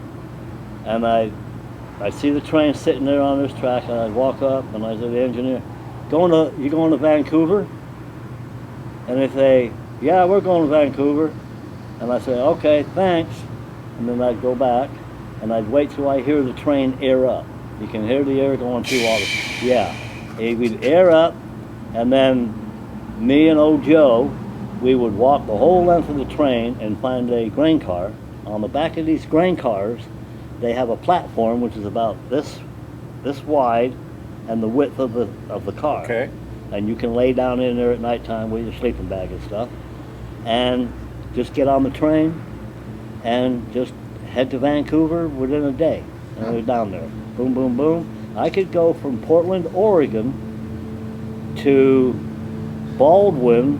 see the train sitting there on this track, and I'd walk up, and I say to the engineer, you going to Vancouver? And they say, yeah, we're going to Vancouver. And I say, okay, thanks. And then I'd go back, and I'd wait till I hear the train air up. You can hear the air going through all the, yeah. It would air up, and then me and old Joe, we would walk the whole length of the train and find a grain car. On the back of these grain cars, they have a platform which is about this wide and the width of the car. Okay. And you can lay down in there at nighttime with your sleeping bag and stuff, and just get on the train and just head to Vancouver within a day. And we're down there. Boom, boom, boom. I could go from Portland, Oregon to Baldwin,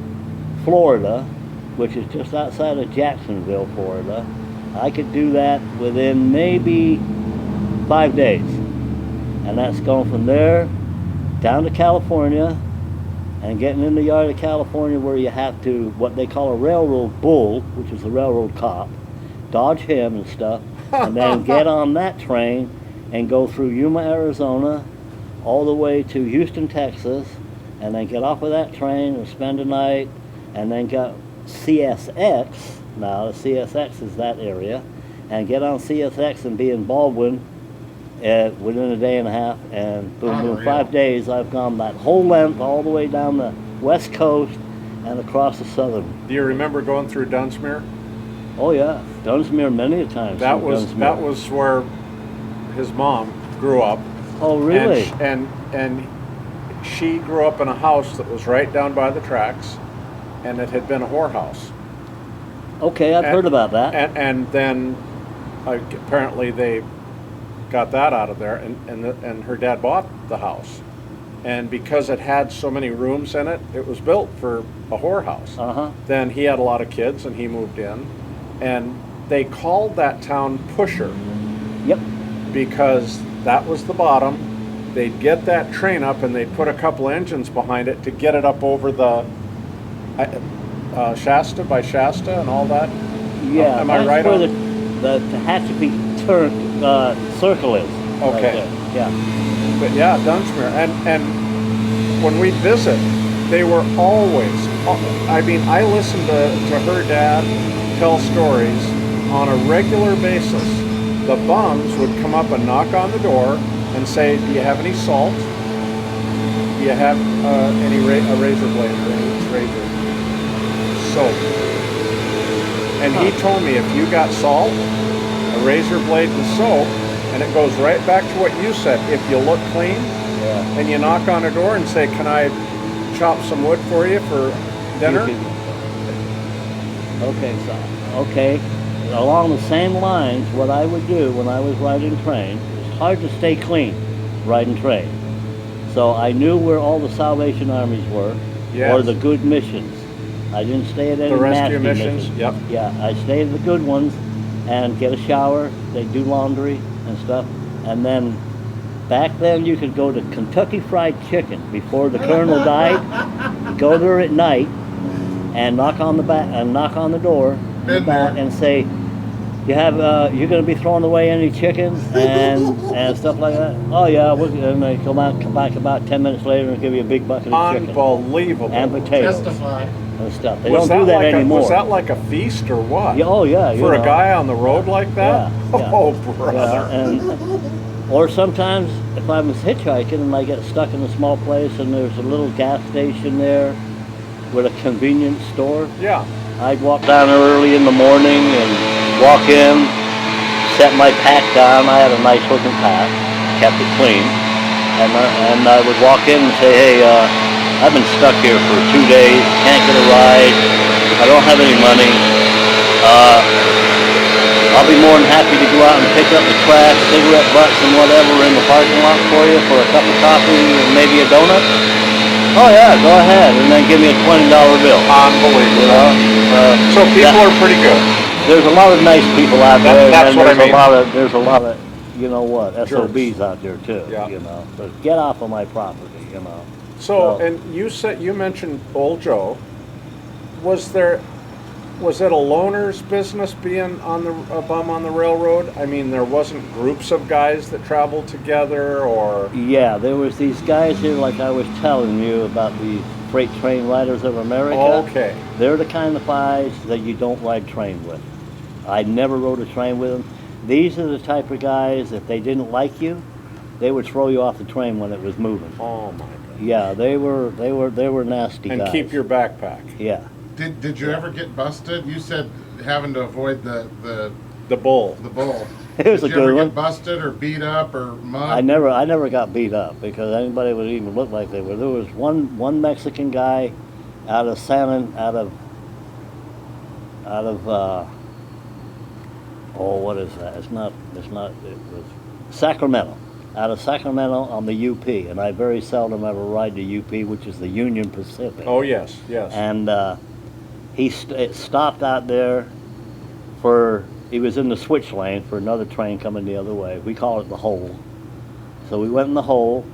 Florida, which is just outside of Jacksonville, Florida. I could do that within maybe 5 days. And that's going from there down to California and getting in the yard of California, where you have to, what they call a railroad bull, which is a railroad cop, dodge him and stuff, and then get on that train and go through Yuma, Arizona, all the way to Houston, Texas, and then get off of that train and spend a night, and then got CSX. Now the CSX is that area, and get on CSX and be in Baldwin within a day and a half, and boom, boom, 5 days I've gone that whole length all the way down the west coast and across the southern. Do you remember going through Dunsmuir? Oh yeah, Dunsmuir many a time. That was where his mom grew up. Oh really? And she grew up in a house that was right down by the tracks, and it had been a whorehouse. Okay, I've heard about that. And then apparently they got that out of there, and her dad bought the house, and because it had so many rooms in it, it was built for a whorehouse. Then he had a lot of kids, and he moved in, and they called that town Pusher. Yep. Because that was the bottom. They'd get that train up, and they'd put a couple engines behind it to get it up over the Shasta by Shasta and all that. Yeah. Am I right where on? the Tehachapi circle is. Okay. Right there. Yeah. But yeah, Dunsmuir, and when we'd visit, they were always. I mean, I listened to her dad tell stories on a regular basis. The bums would come up and knock on the door and say, "Do you have any salt? Do you have any a razor blade or any razor soap?" And he told me, if you got salt, a razor blade, and soap, and it goes right back to what you said. If you look clean, and you knock on a door and say, "Can I chop some wood for you for dinner?" Okay. Along the same lines, what I would do when I was riding train, it's hard to stay clean riding train. So I knew where all the Salvation Armies were, or the good missions. I didn't stay at any The rescue nasty missions, yep. Yeah, I stayed at the good ones and get a shower. They do laundry and stuff. And then back then you could go to Kentucky Fried Chicken before the Colonel died. Go there at night and knock on the door and say, you're going to be throwing away any chicken and stuff like that. Oh yeah, and they come back about 10 minutes later and give you a big bucket of chicken. Unbelievable. And potatoes. Testify. and stuff. They don't do that like anymore. Was that like a feast or what? Yeah, oh yeah. For a guy on the road like that? Yeah. Oh, brother. Yeah, or sometimes if I was hitchhiking and I get stuck in a small place and there's a little gas station there with a convenience store, Yeah. I'd walk down there early in the morning and walk in, set my pack down. I had a nice looking pack, kept it clean, and I would walk in and say, hey, I've been stuck here for 2 days, can't get a ride, I don't have any money. I'll be more than happy to go out and pick up the trash, cigarette butts and whatever in the parking lot for you for a cup of coffee and maybe a donut. Oh yeah, go ahead, and then give me a $20 bill. Unbelievable. You know? So people are pretty good. There's a lot of nice people out there, That's and what I there's mean. there's a lot of, you know what, Jerks. SOBs out there too. Yeah. You know, but get off of my property. You know. So, and you mentioned Old Joe. Was it a loner's business being a bum on the railroad? I mean, there wasn't groups of guys that traveled together, or Yeah, there was these guys here, like I was telling you about the Freight Train Riders of America. Okay. They're the kind of guys that you don't ride train with. I never rode a train with them. These are the type of guys, if they didn't like you, they would throw you off the train when it was moving. Oh my God. Yeah, they were nasty And guys. keep your backpack. Yeah. Did you ever get busted? You said having to avoid the bull. The bull. It was Did a you ever good one. get busted or beat up or mugged? I never got beat up because anybody would even look like they were. There was one Mexican guy out of what is that? It was Sacramento. Out of Sacramento on the UP, and I very seldom ever ride the UP, which is the Union Pacific. Oh yes, yes. And it stopped out there he was in the switch lane for another train coming the other way. We call it the hole. So we went in the hole,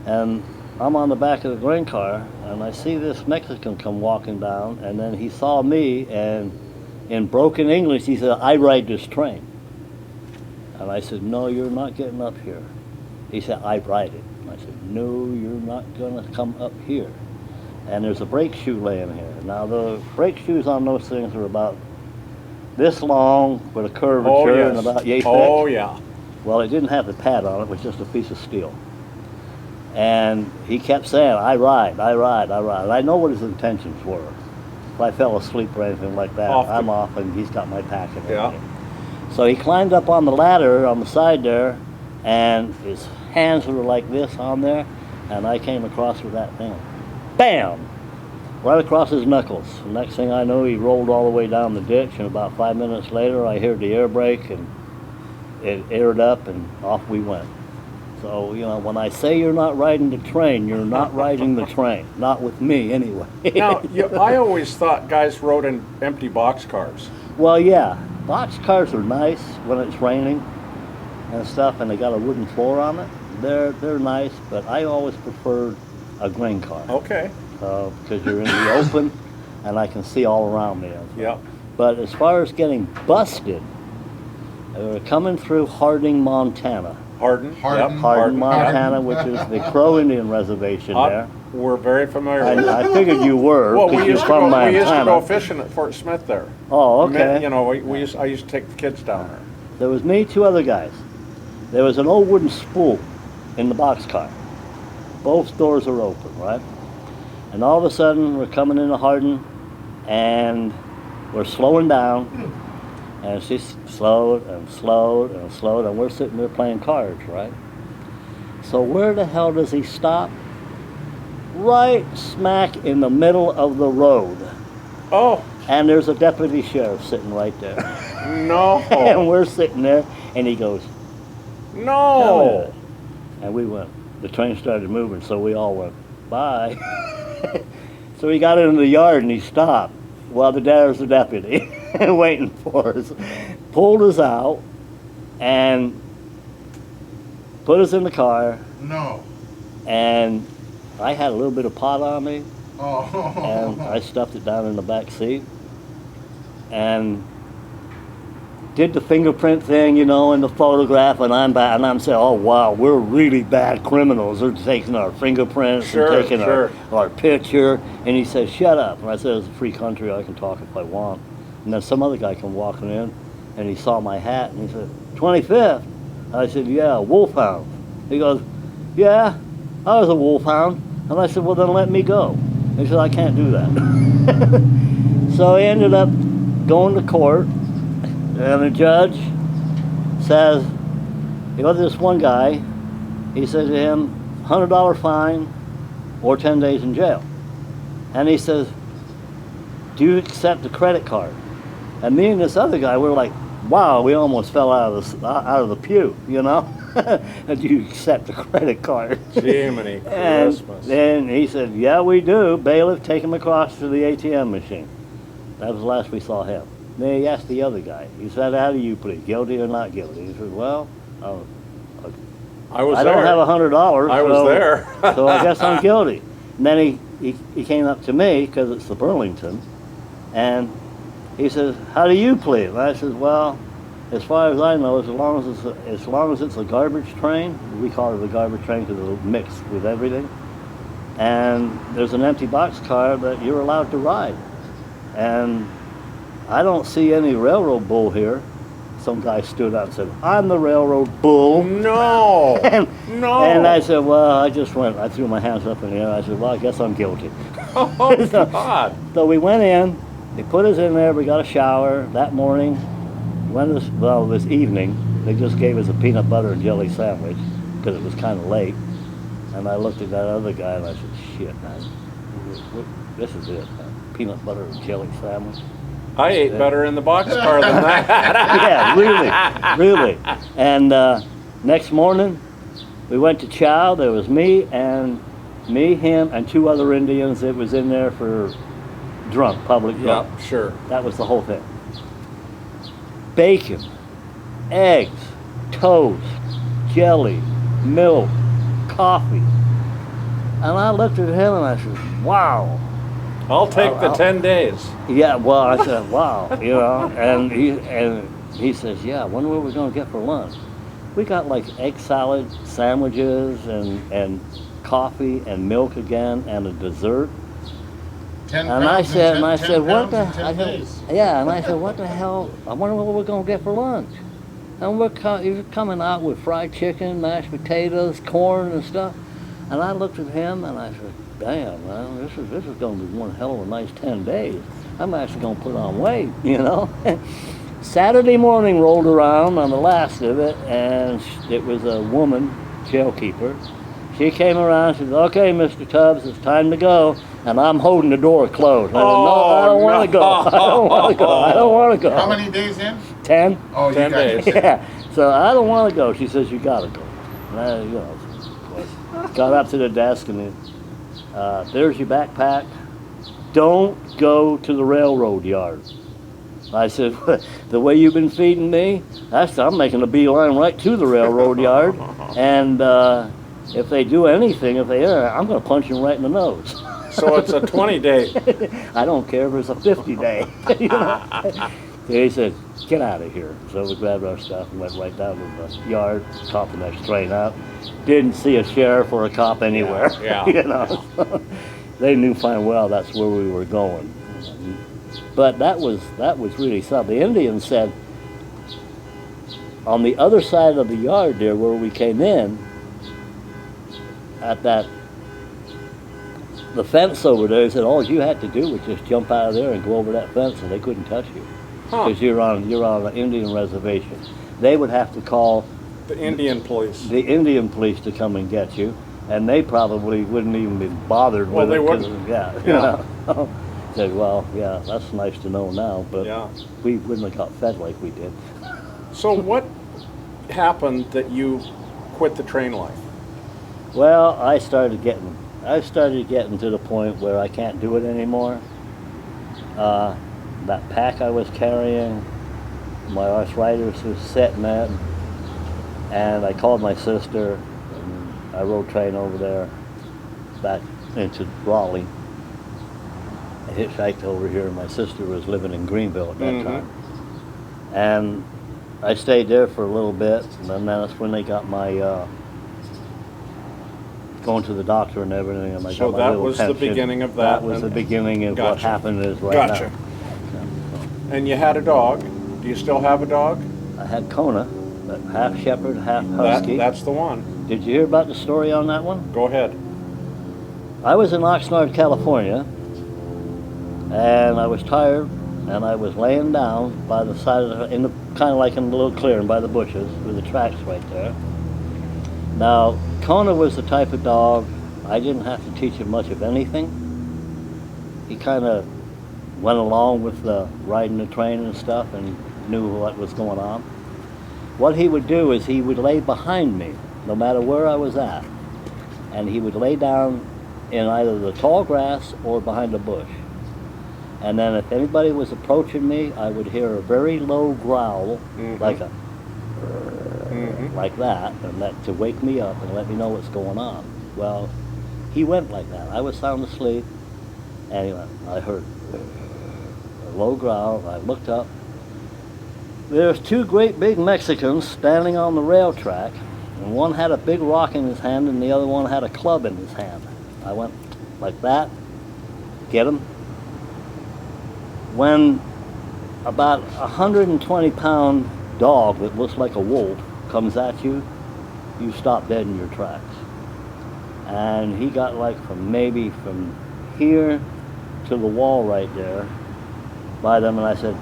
and I'm on the back of the grain car, and I see this Mexican come walking down, and then he saw me, and in broken English, he said, I ride this train. And I said, no, you're not getting up here. He said, I ride it. And I said, no, you're not going to come up here. And there's a brake shoe laying here. Now, the brake shoes on those things are about this long with a curvature and about yay thick. Oh, yeah. Well, it didn't have the pad on it. It was just a piece of steel. And he kept saying, I ride, I ride, I ride. And I know what his intentions were. If I fell asleep or anything like that, I'm off, and he's got my pack and everything. Yeah. So he climbed up on the ladder on the side there, and his hands were like this on there, and I came across with that thing. Bam! Right across his knuckles. The next thing I know, he rolled all the way down the ditch, and about 5 minutes later, I heard the air brake, and it aired up, and off we went. So, you know, when I say you're not riding the train, you're not riding the train. Not with me, anyway. Now, I always thought guys rode in empty boxcars. Well, yeah. Box cars are nice when it's raining and stuff, and they got a wooden floor on it. They're nice, but I always preferred a grain car. Okay. Because you're in the open, and I can see all around me. Yeah. But as far as getting busted, we're coming through Harding, Montana. Hardin, Montana, which is the Crow Indian Reservation there. We're very familiar with I figured you were, well, because you're from Montana. we used to go fishing at Fort Smith there. Oh, okay. You know, I used to take the kids down there. There was me, 2 other guys. There was an old wooden spool in the boxcar. Both doors are open, right? And all of a sudden, we're coming into Hardin, and we're slowing down, and she slowed and slowed and slowed, and we're sitting there playing cards, right? So where the hell does he stop? Right smack in the middle of the road. Oh. And there's a deputy sheriff sitting right there. No. And we're sitting there, and he goes, no. And we went, the train started moving, so we all went, bye. So he got into the yard, and he stopped. Well, there's the deputy waiting for us. Pulled us out, and put us in the car. No. And I had a little bit of pot on me, Oh. and I stuffed it down in the back seat. And did the fingerprint thing, in the photograph, and I'm back, and I'm saying, oh wow, we're really bad criminals. They're taking our fingerprints Sure, and taking sure. our picture. And he says, shut up. And I said, it's a free country, I can talk if I want. And then some other guy come walking in, and he saw my hat, and he said, 25th? And I said, yeah, Wolfhound. He goes, yeah, I was a Wolfhound. And I said, well, then let me go. He said, I can't do that. So he ended up going to court, and the judge says, this one guy, he said to him, $100 fine or 10 days in jail. And he says, do you accept a credit card? And me and this other guy, we were like, wow, we almost fell out of the pew, And do you accept a credit card? Jiminy Christmas. And he said, yeah, we do. Bailiff, take him across to the ATM machine. That was the last we saw him. Then he asked the other guy. He said, how do you plead, guilty or not guilty? He said, well, I was I there. don't have $100. I was there. So I guess I'm guilty. And then he came up to me, because it's the Burlington, and he says, how do you plead? And I said, well, as far as I know, as long as it's a garbage train, we call it a garbage train because it's mixed with everything, and there's an empty boxcar that you're allowed to ride. And I don't see any railroad bull here. Some guy stood up and said, I'm the railroad bull. No. No. And I said, well, I threw my hands up in the air. I said, well, I guess I'm guilty. Oh, God. So we went in, they put us in there, we got a shower. That morning, this evening, they just gave us a peanut butter and jelly sandwich because it was kind of late. And I looked at that other guy and I said, shit, man, this is it, man. Peanut butter and jelly sandwich. I ate better in the boxcar than that. Yeah, really. And next morning, we went to chow. There was me, him, and 2 other Indians that was in there for public drunk. Yeah, sure. That was the whole thing. Bacon, eggs, toast, jelly, milk, coffee. And I looked at him and I said, wow. I'll take the 10 days. Yeah, well, I said, wow, and he says, yeah, when were we going to get for lunch? We got like egg salad, sandwiches, and coffee and milk again, and a dessert. 10 And I pounds said, in 10 what the? pounds in 10 days. Yeah, and I said, what the hell? I wonder what we're going to get for lunch. And you're coming out with fried chicken, mashed potatoes, corn, and stuff. And I looked at him and I said, damn, man, this is going to be one hell of a nice 10 days. I'm actually going to put on weight, Saturday morning rolled around on the last of it, and it was a woman, jailkeeper. She came around and said, okay, Mr. Tubbs, it's time to go. And I'm holding the door closed. I said, no, I don't want to go. I don't want to go. I don't want to go. How many days in? 10. Oh, 10 days. Yeah. So I don't want to go. She says, you got to go. And I, got up to the desk and there's your backpack. Don't go to the railroad yard. I said, the way you've been feeding me, I'm making a beeline right to the railroad yard. And if they do anything, I'm going to punch them right in the nose. So it's a 20-day. I don't care if it's a 50-day. He said, get out of here. So we grabbed our stuff and went right down to the yard, caught the next train out. Didn't see a sheriff or a cop anywhere. Yeah. They knew fine well that's where we were going. But that was really something. The Indians said, on the other side of the yard there where we came in, at the fence over there, they said all you had to do was just jump out of there and go over that fence and they couldn't touch you. Because you're on an Indian reservation. They would have to call The Indian police. the Indian police to come and get you, and they probably wouldn't even be bothered Well, with they it. wouldn't. Yeah. Said, well, yeah, that's nice to know now, but Yeah. we wouldn't have got fed like we did. So what happened that you quit the train life? Well, I started getting to the point where I can't do it anymore. That pack I was carrying, my arthritis was setting in, and I called my sister, and I rode train over there back into Raleigh. I hitchhiked over here. My sister was living in Greenville at that time. And I stayed there for a little bit, and then that's when they got my going to the doctor and everything. And I So got my that little was the pension. beginning of that. That was the beginning of what Gotcha. happened is right Gotcha. now. And you had a dog. Do you still have a dog? I had Kona, but half shepherd, half husky. That's the one. Did you hear about the story on that one? Go ahead. I was in Oxnard, California, and I was tired, and I was laying down by the side of the, kind of like in a little clearing by the bushes with the tracks right there. Now, Kona was the type of dog, I didn't have to teach him much of anything. He kind of went along with the riding the train and stuff and knew what was going on. What he would do is he would lay behind me, no matter where I was at, and he would lay down in either the tall grass or behind a bush. And then if anybody was approaching me, I would hear a very low growl, like a like that, and that to wake me up and let me know what's going on. Well, he went like that. I was sound asleep, and he went, I heard a low growl. I looked up. There's two great big Mexicans standing on the rail track, and one had a big rock in his hand and the other one had a club in his hand. I went like that, get him. When about 120-pound dog that looks like a wolf comes at you, you stop dead in your tracks. And he got like maybe from here to the wall right there by them, and I said,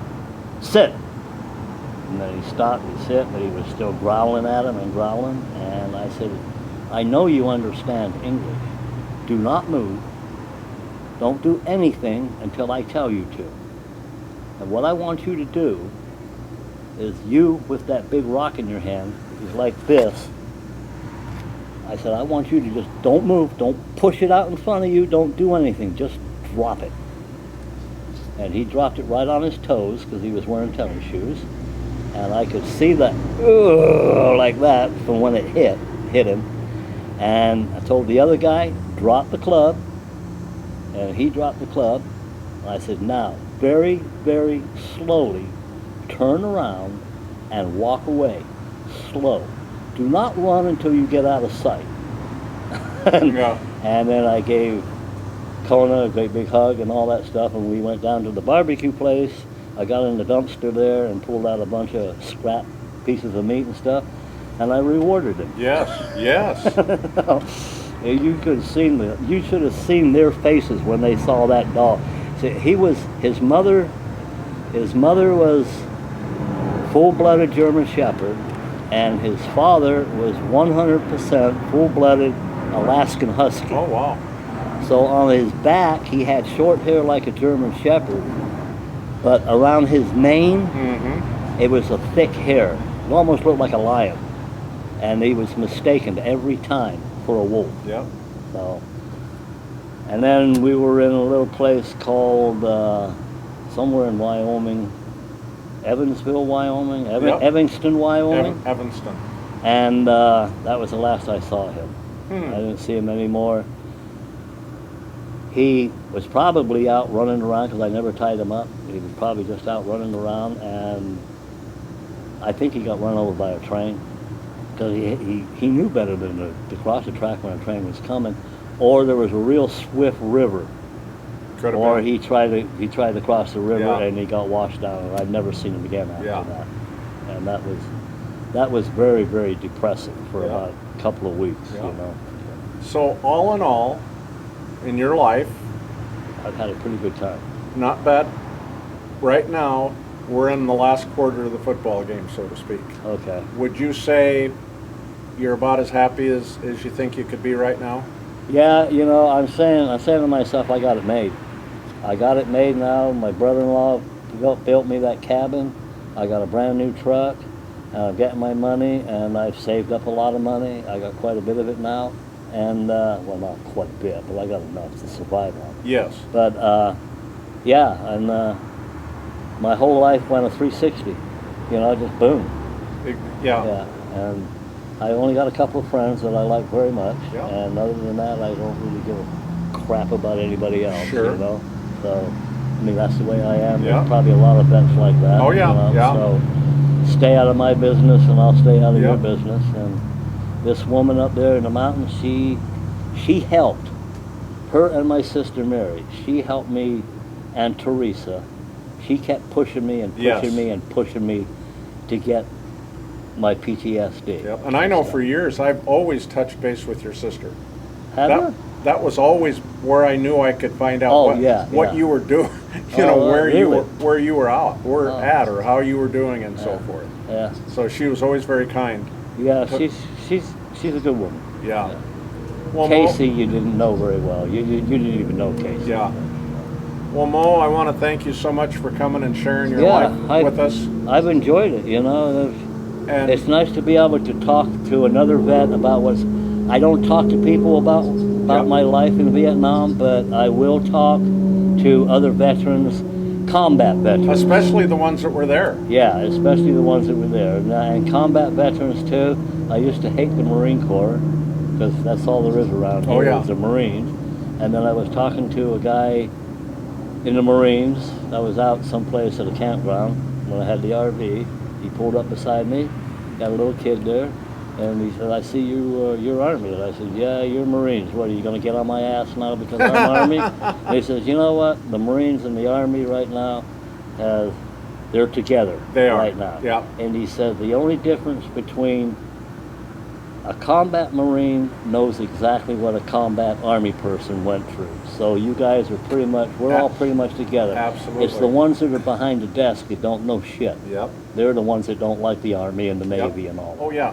sit. And then he stopped, he sit, but he was still growling at him and growling. And I said, I know you understand English. Do not move. Don't do anything until I tell you to. And what I want you to do is you with that big rock in your hand is like this. I said, I want you to just don't move, don't push it out in front of you, don't do anything, just drop it. And he dropped it right on his toes because he was wearing tennis shoes. And I could see that, like that from when it hit him. And I told the other guy, drop the club. And he dropped the club. And I said, now, very, very slowly, turn around and walk away, slow. Do not run until you get out of sight. And then I gave Kona a great big hug and all that stuff, and we went down to the barbecue place. I got in the dumpster there and pulled out a bunch of scrap pieces of meat and stuff, and I rewarded him. Yes, yes. You could have seen you should have seen their faces when they saw that dog. See, his mother was full-blooded German Shepherd, and his father was 100% full-blooded Alaskan Husky. Oh, wow. So on his back, he had short hair like a German Shepherd, but around his mane, it was a thick hair. It almost looked like a lion. And he was mistaken every time for a wolf. Yep. So, and then we were in a little place called, somewhere in Wyoming, Evansville, Wyoming, Evanston, Wyoming. Evanston. And that was the last I saw him. I didn't see him anymore. He was probably out running around because I never tied him up. He was probably just out running around, and I think he got run over by a train because he knew better than to cross the track when a train was coming, or there was a real swift river. Or he tried to cross the river and he got washed down, and I've never seen him again after that. And that was very, very depressing for about a couple of weeks, you know. So all in all, in your life, I've had a pretty good time. Not bad. Right now, we're in the last quarter of the football game, so to speak. Okay. Would you say you're about as happy as you think you could be right now? Yeah, you know, I'm saying to myself, I got it made. I got it made now. My brother-in-law built me that cabin. I got a brand new truck. I'm getting my money, and I've saved up a lot of money. I got quite a bit of it now. And, well, not quite a bit, but I got enough to survive on. Yes. But, yeah, and my whole life went a 360. You know, just boom. Yeah, and I only got a couple of friends that I like very much. Yeah. And other than that, I don't really give a crap about anybody else, Sure. you know. So, I mean, that's the way I am. Yeah. There's probably a lot of vets like that. Oh, yeah, you know? yeah. So, stay out of my business and I'll stay out of your Yep. business. And this woman up there in the mountains, she helped. Her and my sister Mary, she helped me, and Teresa. She kept pushing me and pushing Yes. me and pushing me to get my PTSD. Yep. And I know for years I've always touched base with your sister. Have that, you? that was always where I knew I could find out Oh, what, yeah, what yeah. you were doing, you Oh, know, where you really? were Oh. at, or how you were doing, and so Yeah. forth. Yeah. So she was always very kind. Yeah, But- she's a good woman. Yeah. Well, Casey, you didn't know very well. You didn't even know Casey. Yeah. Well, Mo, I want to thank you so much for coming and sharing your Yeah, life with us. I've enjoyed it. You know, And it's nice to be able to talk to another vet about what's. I don't talk to people about Yeah. my life in Vietnam, but I will talk to other veterans, combat veterans. especially the ones that were there. Yeah, especially the ones that were there, and combat veterans too. I used to hate the Marine Corps because that's all there is around here. Oh, yeah. Is the Marines. And then I was talking to a guy in the Marines. I was out someplace at a campground when I had the RV. He pulled up beside me, got a little kid there, and he said, "I see you're Army." And I said, "Yeah, you're Marines. What, are you going to get on my ass now because I'm Army?" And he says, "You know what? The Marines and the Army right now they're together They are. right now." Yeah. And he said the only difference between a combat Marine knows exactly what a combat Army person went through. So you guys are we're all pretty much together. Absolutely. It's the ones that are behind the desk that don't know shit. Yep. They're the ones that don't like the Army and the Yep. Navy and all that. Oh, yeah.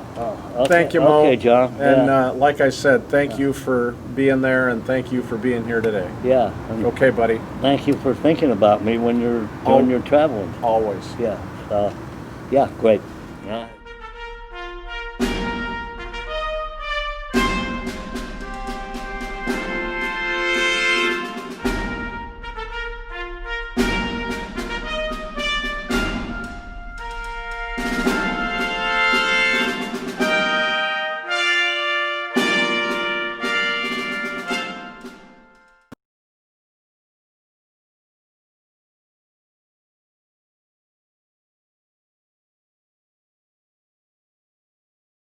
Okay. Thank you, Mo. Okay, John. And Yeah. like I said, thank you for being there, and thank you for being here today. Yeah. And Okay, buddy. thank you for thinking about me when you're doing your traveling. Always. Yeah. Yeah, great. Yeah.